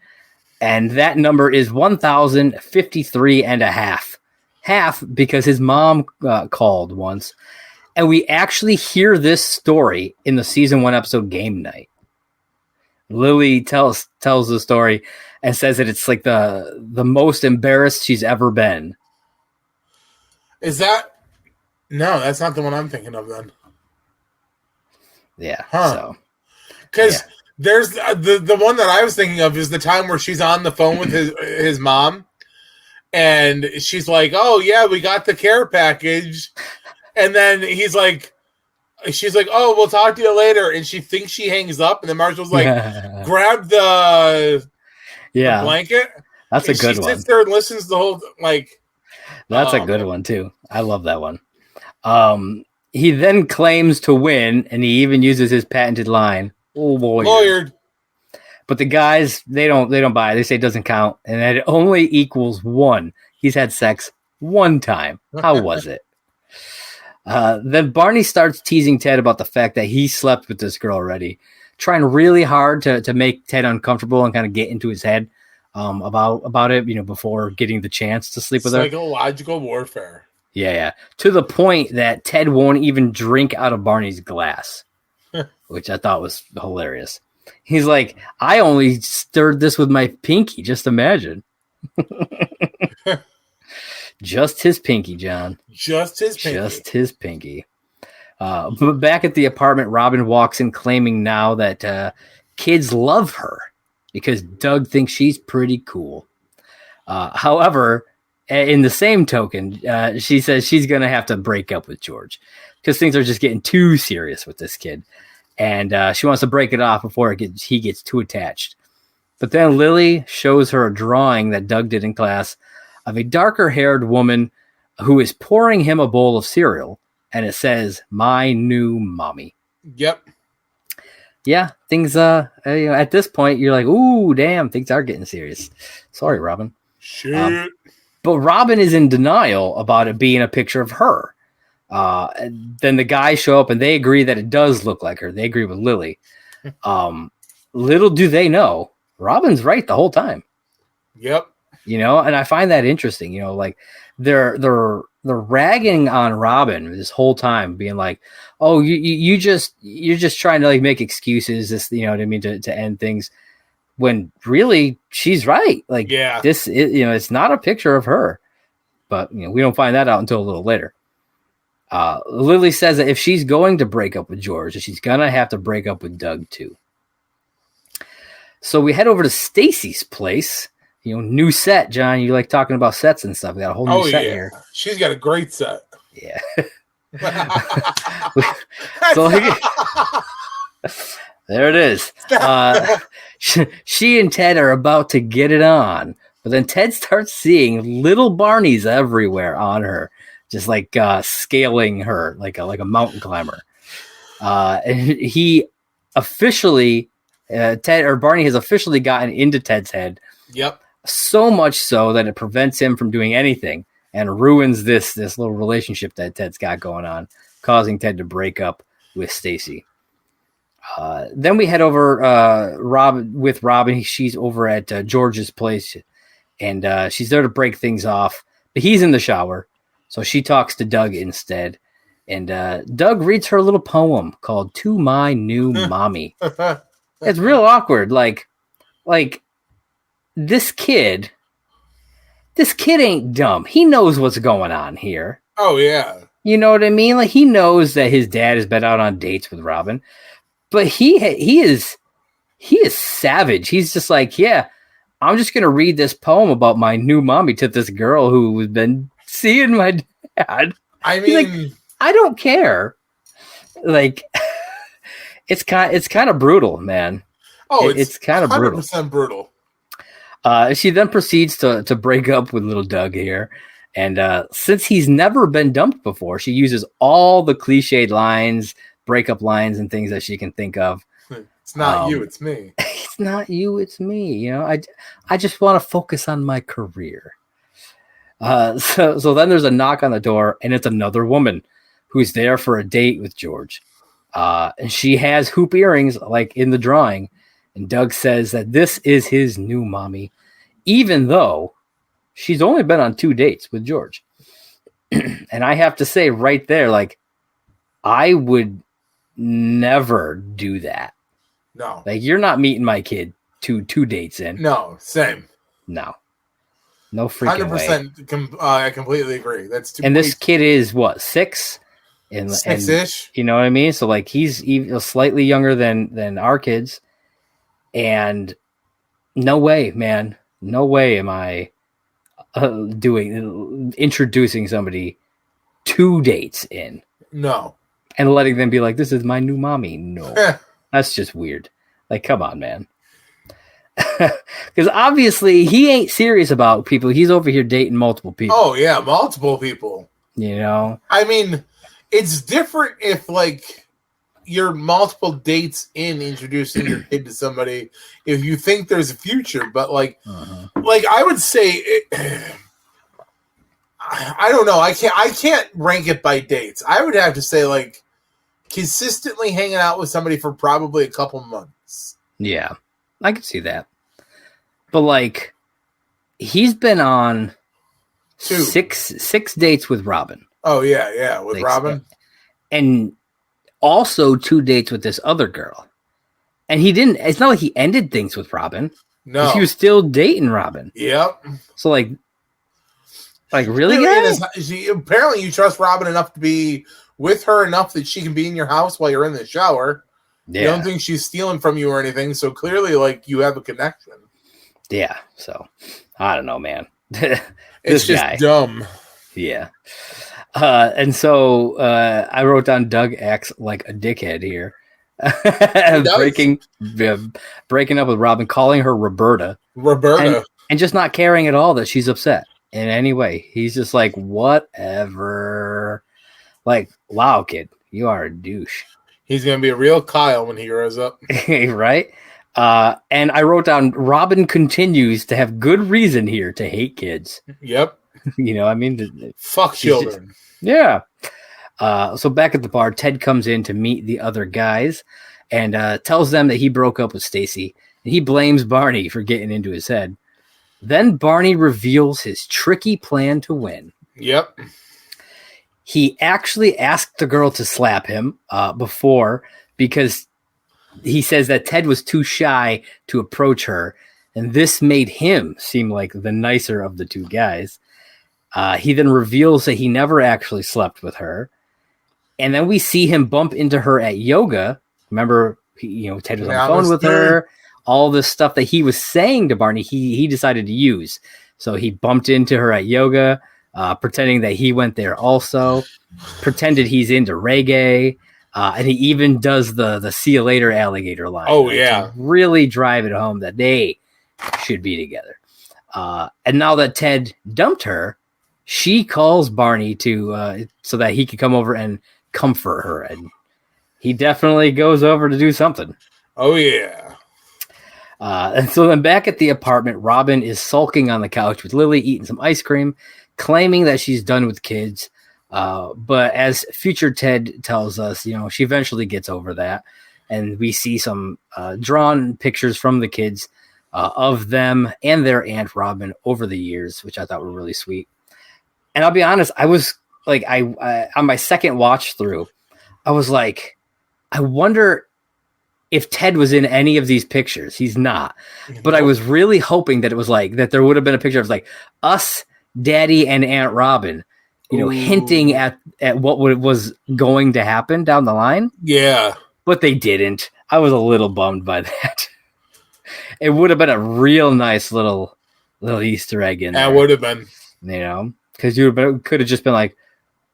And that number is 1,053 and a half. Half because his mom called once. And we actually hear this story in the season 1 episode Game Night. Lily tells the story and says that it's like the most embarrassed she's ever been.
Is that... No, that's not the one I'm thinking of then.
Yeah.
Huh. Because there's the one that I was thinking of is the time where she's on the phone with his mom. And she's like, oh, yeah, we got the care package. And then she's like, oh, we'll talk to you later. And she thinks she hangs up. And then Marshall's like, grab the blanket.
That's a good one.
She sits there and listens to the whole, like.
That's a good one, too. I love that one. He then claims to win, and he even uses his patented line, lawyered. But the guys, they don't buy it. They say it doesn't count, and that it only equals 1. He's had sex 1 time. How was it? Then Barney starts teasing Ted about the fact that he slept with this girl already, trying really hard to make Ted uncomfortable and kind of get into his head about it, before getting the chance to sleep with her.
Psychological warfare.
Yeah. To the point that Ted won't even drink out of Barney's glass, which I thought was hilarious. He's like, I only stirred this with my pinky. Just imagine. Just his pinky, John.
Just his pinky.
Just his pinky. But back at the apartment, Robin walks in claiming now that kids love her because Doug thinks she's pretty cool. However, in the same token, she says she's going to have to break up with George because things are just getting too serious with this kid. And she wants to break it off before he gets too attached. But then Lily shows her a drawing that Doug did in class of a darker-haired woman who is pouring him a bowl of cereal. And it says, "My new mommy."
Yep.
Yeah, things, at this point, you're like, ooh, damn, things are getting serious. Sorry, Robin.
Shit.
But Robin is in denial about it being a picture of her. Then the guys show up and they agree that it does look like her. They agree with Lily. Little do they know, Robin's right the whole time.
Yep.
And I find that interesting. Like they're ragging on Robin this whole time, being like, "Oh, you're just trying to like make excuses." This, you know what I mean, to end things. When really she's right. Like,
yeah,
this is, it's not a picture of her, but we don't find that out until a little later. Lily says that if she's going to break up with George, she's gonna have to break up with Doug too. So we head over to Stacy's place. New set, John. You like talking about sets and stuff. We got a whole new set here.
She's got a great set.
Yeah. So there it is. She and Ted are about to get it on, but then Ted starts seeing little Barneys everywhere on her, just like scaling her like a mountain climber. And he officially, Barney has officially gotten into Ted's head.
Yep.
So much so that it prevents him from doing anything and ruins this little relationship that Ted's got going on, causing Ted to break up with Stacy. Then we head over with Robin. She's over at George's place, and she's there to break things off. But he's in the shower, so she talks to Doug instead. And Doug reads her a little poem called "To My New Mommy." It's real awkward. Like this kid ain't dumb. He knows what's going on here.
Oh yeah.
You know what I mean? Like, he knows that his dad has been out on dates with Robin, but he is savage. He's just like, yeah, I'm just gonna read this poem about my new mommy to this girl who has been seeing my dad.
I mean,
like, I don't care. Like, it's kind of brutal, man.
Oh,
it's kind of brutal.
100% brutal.
She then proceeds to break up with little Doug here. And since he's never been dumped before, she uses all the cliched lines, breakup lines, and things that she can think of.
It's not you, it's me.
It's not you, it's me. I just want to focus on my career. So then there's a knock on the door, and it's another woman who's there for a date with George. And she has hoop earrings like in the drawing. And Doug says that this is his new mommy, even though she's only been on 2 dates with George. And I have to say right there, like, I would never do that.
No.
Like, you're not meeting my kid two dates in.
No, same.
No freaking
100%. I completely agree. That's too.
And this kid is what, 6? And
6-ish.
You know what I mean? So like, he's even slightly younger than our kids. And no way, man. No way am I introducing somebody 2 dates in.
No.
And letting them be like, this is my new mommy. No. That's just weird. Like, come on, man. Because obviously he ain't serious about people. He's over here dating multiple people.
Oh, yeah, multiple people.
I
mean, it's different if, like, you're multiple dates in introducing your kid to somebody if you think there's a future, but like I would say I don't know, I can't rank it by dates. I would have to say like consistently hanging out with somebody for probably a couple months.
Yeah, I could see that. But like, he's been on
2.
Six dates with Robin.
Oh yeah, with Robin.
And also 2 dates with this other girl. And he didn't, it's not like he ended things with Robin.
No.
He was still dating Robin.
Yep.
So like really, guys?
Apparently you trust Robin enough to be with her enough that she can be in your house while you're in the shower. Yeah. You don't think she's stealing from you or anything, so clearly like you have a connection.
Yeah, so I don't know, man.
It's just guy. Dumb.
Yeah. And so I wrote down Doug acts like a dickhead here. breaking up with Robin, calling her Roberta, and just not caring at all that she's upset in any way. He's just like, whatever. Like, wow, kid, you are a douche.
He's gonna be a real Kyle when he grows up.
Right? And I wrote down Robin continues to have good reason here to hate kids.
Yep.
You know, I mean,
fuck children.
Yeah. So back at the bar, Ted comes in to meet the other guys and tells them that he broke up with Stacy. He blames Barney for getting into his head. Then Barney reveals his tricky plan to win.
Yep.
He actually asked the girl to slap him before because he says that Ted was too shy to approach her, and this made him seem like the nicer of the 2 guys. He then reveals that he never actually slept with her. And then we see him bump into her at yoga. Remember, Ted was on the phone with her. All this stuff that he was saying to Barney, he decided to use. So he bumped into her at yoga, pretending that he went there also, pretended he's into reggae. And he even does the see you later alligator line.
Oh, yeah.
To really drive it home that they should be together. And now that Ted dumped her, she calls Barney to so that he could come over and comfort her. And he definitely goes over to do something.
Oh, yeah.
And so then back at the apartment, Robin is sulking on the couch with Lily, eating some ice cream, claiming that she's done with kids. But as future Ted tells us, she eventually gets over that. And we see some drawn pictures from the kids of them and their Aunt Robin over the years, which I thought were really sweet. And I'll be honest, I was like, I on my second watch through, I was like, I wonder if Ted was in any of these pictures. He's not. But I was really hoping that it was like, that there would have been a picture of like us, Daddy, and Aunt Robin, hinting at what was going to happen down the line.
Yeah.
But they didn't. I was a little bummed by that. It would have been a real nice little Easter egg in there.
That would have been.
Because you could have just been like,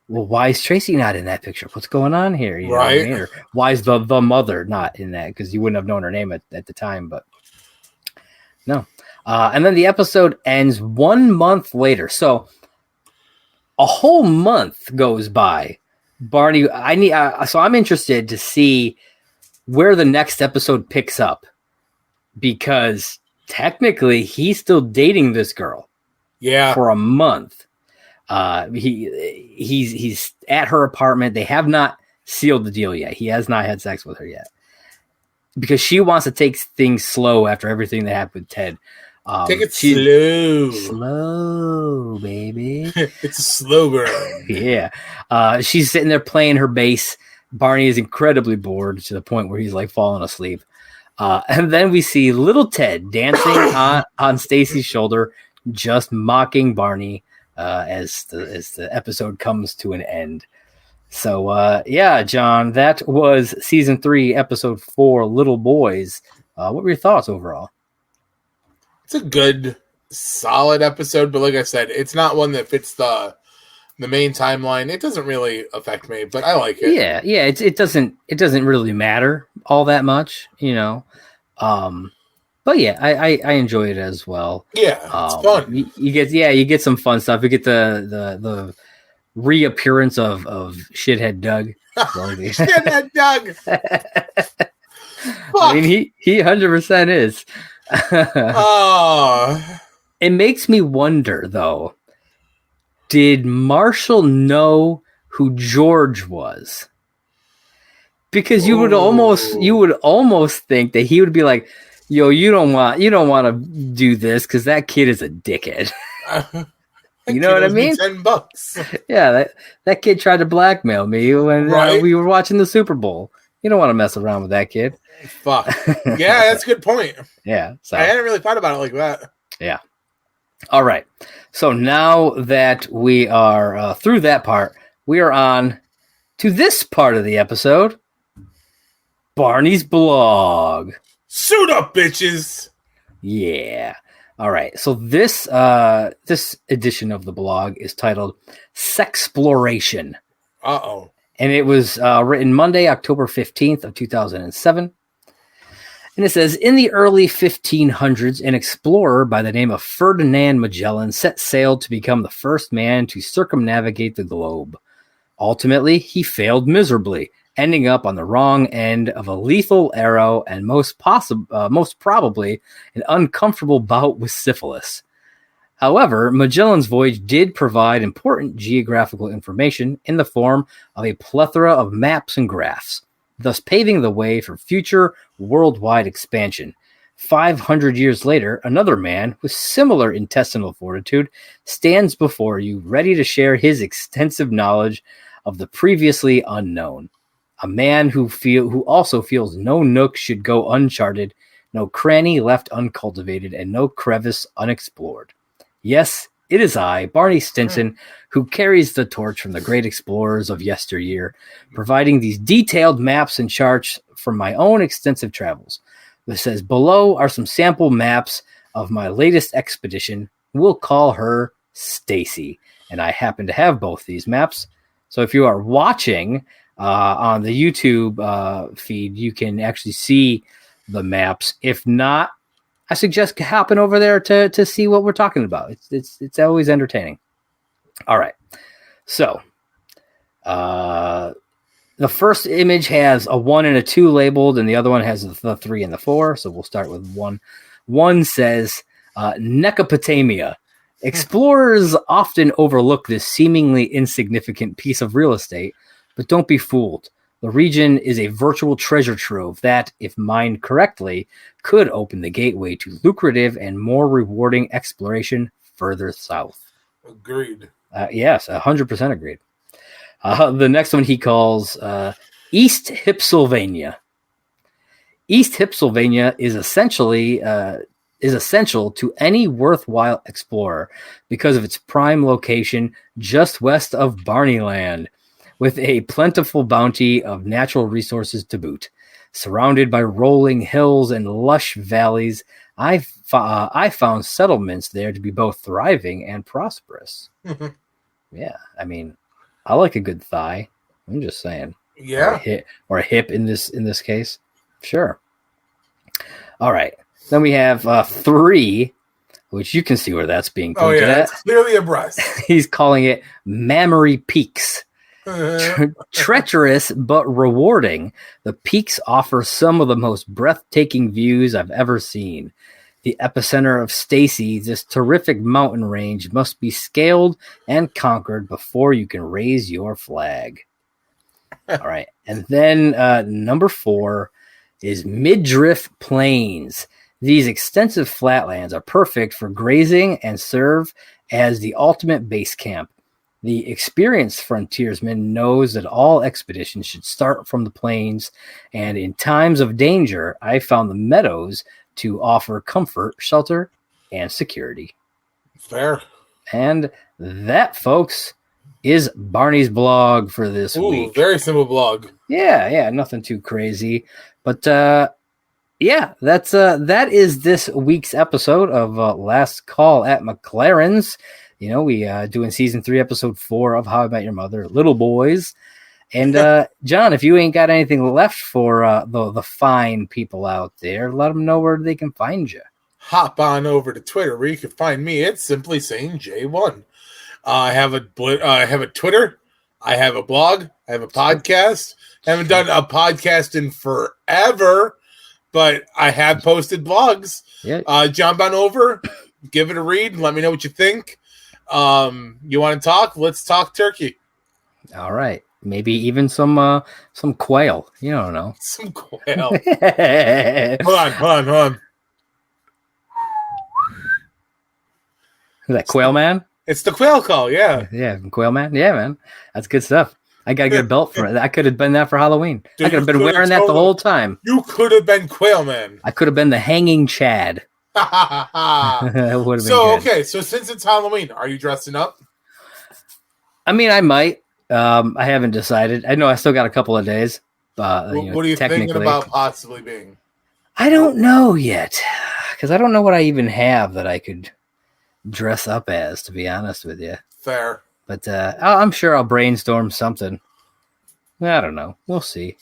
well, why is Tracy not in that picture? What's going on here?
Right.
What I mean? Or why is the mother not in that? Because you wouldn't have known her name at the time. But no. And then the episode ends 1 month later. So a whole month goes by. Barney, so I'm interested to see where the next episode picks up. Because technically he's still dating this girl.
Yeah.
For a month. He's at her apartment. They have not sealed the deal yet. He has not had sex with her yet. Because she wants to take things slow after everything that happened with Ted.
Take it slow.
Slow, baby.
It's a slow burn.
Yeah. She's sitting there playing her bass. Barney is incredibly bored to the point where he's like falling asleep. And then we see little Ted dancing on Stacy's shoulder, just mocking Barney as the episode comes to an end. So, yeah, John, that was season 3, episode 4, Little Boys. What were your thoughts overall?
It's a good, solid episode, but like I said, it's not one that fits the main timeline. It doesn't really affect me, but I like it.
Yeah, it doesn't really matter all that much, But yeah, I enjoy it as well.
Yeah, it's fun.
You get some fun stuff. You get the reappearance of Shithead Doug.
Shithead Doug.
I mean, he 100% is. It makes me wonder, though. Did Marshall know who George was? Because you would almost think that he would be like, "Yo, you don't want to do this because that kid is a dickhead." You know what I
Kid owes me
mean?
$10.
Yeah, that kid tried to blackmail me when
Right?
we were watching the Super Bowl. You don't want to mess around with that kid.
Fuck. Yeah, that's a good point.
Yeah. So
I hadn't really thought about it like that.
yeah. All right. So now that we are through that part, we are on to this part of the episode. Barney's blog.
Suit up, bitches.
Yeah. All right. So this edition of the blog is titled Sexploration.
Uh-oh.
And it was written Monday, October 15th of 2007. And it says, in the early 1500s, an explorer by the name of Ferdinand Magellan set sail to become the first man to circumnavigate the globe. Ultimately, he failed miserably, ending up on the wrong end of a lethal arrow and most probably an uncomfortable bout with syphilis. However, Magellan's voyage did provide important geographical information in the form of a plethora of maps and graphs, thus paving the way for future worldwide expansion. 500 years later, another man with similar intestinal fortitude stands before you, ready to share his extensive knowledge of the previously unknown. A man who also feels no nook should go uncharted, no cranny left uncultivated, and no crevice unexplored. Yes, it is I, Barney Stinson, who carries the torch from the great explorers of yesteryear, providing these detailed maps and charts from my own extensive travels. It says, below are some sample maps of my latest expedition. We'll call her Stacy. And I happen to have both these maps. So if you are watching on the YouTube feed, you can actually see the maps. If not, I suggest hopping over there to see what we're talking about. It's always entertaining. All right. So the first image has a 1 and a 2 labeled, and the other one has the 3 and the 4. So we'll start with 1. 1 says Necopotamia. Explorers often overlook this seemingly insignificant piece of real estate, but don't be fooled. The region is a virtual treasure trove that, if mined correctly, could open the gateway to lucrative and more rewarding exploration further south.
Agreed.
Yes, 100% agreed. The next one he calls East Hypsylvania. East Hypsylvania is essential to any worthwhile explorer because of its prime location just west of Barneyland, with a plentiful bounty of natural resources to boot. Surrounded by rolling hills and lush valleys, I found settlements there to be both thriving and prosperous. Yeah, I mean, I like a good thigh. I'm just saying.
Yeah.
Or a hip in this case. Sure. All right. Then we have 3, which you can see where that's being pointed at.
It's clearly a breast.
He's calling it Mammary Peaks. Treacherous but rewarding, the peaks offer some of the most breathtaking views I've ever seen. The epicenter of Stacy, this terrific mountain range must be scaled and conquered before you can raise your flag. All right. And then number 4 is Midriff Plains. These extensive flatlands are perfect for grazing and serve as the ultimate base camp. The experienced frontiersman knows that all expeditions should start from the plains, and in times of danger, I found the meadows to offer comfort, shelter, and security.
Fair.
And that, folks, is Barney's blog for this week.
Very simple blog.
Yeah, nothing too crazy. But that is this week's episode of Last Call at McLaren's. You know, we doing season 3, episode 4 of How I Met Your Mother, Little Boys. And John, if you ain't got anything left for the fine people out there, let them know where they can find you.
Hop on over to Twitter where you can find me. It's simply saying J1. I have a Twitter. I have a blog. I have a podcast. I haven't done a podcast in forever, but I have posted blogs.
Yeah.
Jump on over, give it a read, let me know what you think. You want to talk? Let's talk turkey.
All right. Maybe even some quail. You don't know.
Some quail. Hold on.
Is that Quail Man?
It's the quail call, yeah.
Yeah, Quail Man. Yeah, man. That's good stuff. I got to get a belt for it. I could have been that for Halloween.
Dude,
I could have been wearing that the whole time.
You could have been Quail Man.
I could have been the hanging Chad. That would have been good.
Okay, so since it's Halloween, are you dressing up?
I mean, I might. I haven't decided. I know I still got a couple of days.
What are you thinking about possibly being?
I don't know yet, because I don't know what I even have that I could dress up as, to be honest with you.
Fair.
But I'm sure I'll brainstorm something. I don't know. We'll see.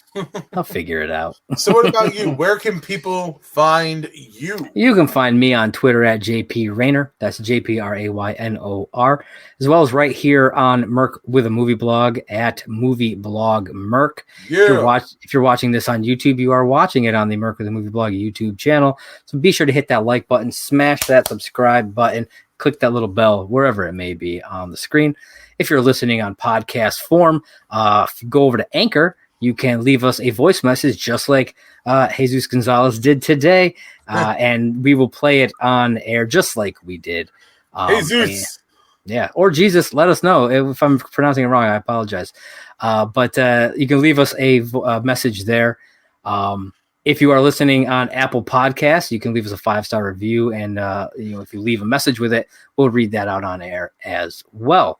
I'll figure it out.
So what about you? Where can people find you?
You can find me on Twitter at JP Raynor. That's JPRAYNOR. As well as right here on Merc with a Movie Blog at Movie Blog Merc.
Yeah.
If you're watching this on YouTube, you are watching it on the Merc with a Movie Blog YouTube channel. So be sure to hit that like button, smash that subscribe button, click that little bell, wherever it may be on the screen. If you're listening on podcast form, if you go over to Anchor, you can leave us a voice message just like Jesus Gonzalez did today, and we will play it on air just like we did.
Jesus.
Or Jesus, let us know. If I'm pronouncing it wrong, I apologize. But you can leave us a message there. If you are listening on Apple Podcasts, you can leave us a 5-star review, and if you leave a message with it, we'll read that out on air as well.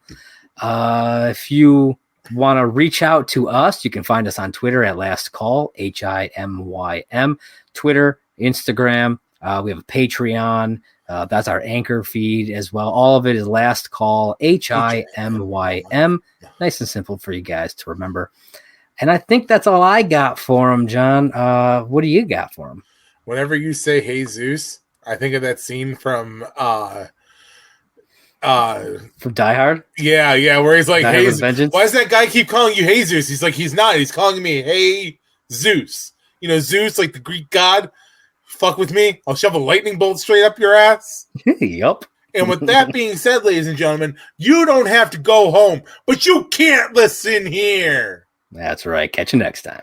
If you want to reach out to us, you can find us on Twitter at Last Call, HIMYM, Twitter, Instagram. We have a Patreon. That's our Anchor feed as well. All of it is Last Call, HIMYM. Nice and simple for you guys to remember. And I think that's all I got for him, John. What do you got for him?
Whenever you say Jesus, I think of that scene from
Die Hard?
Yeah, where he's like,
hey,
why does that guy keep calling you Jesus? He's like, he's not. He's calling me, hey, Zeus. You know, Zeus, like the Greek god. Fuck with me. I'll shove a lightning bolt straight up your ass.
Yup.
And with that being said, ladies and gentlemen, you don't have to go home, but you can't listen here.
That's right. Catch you next time.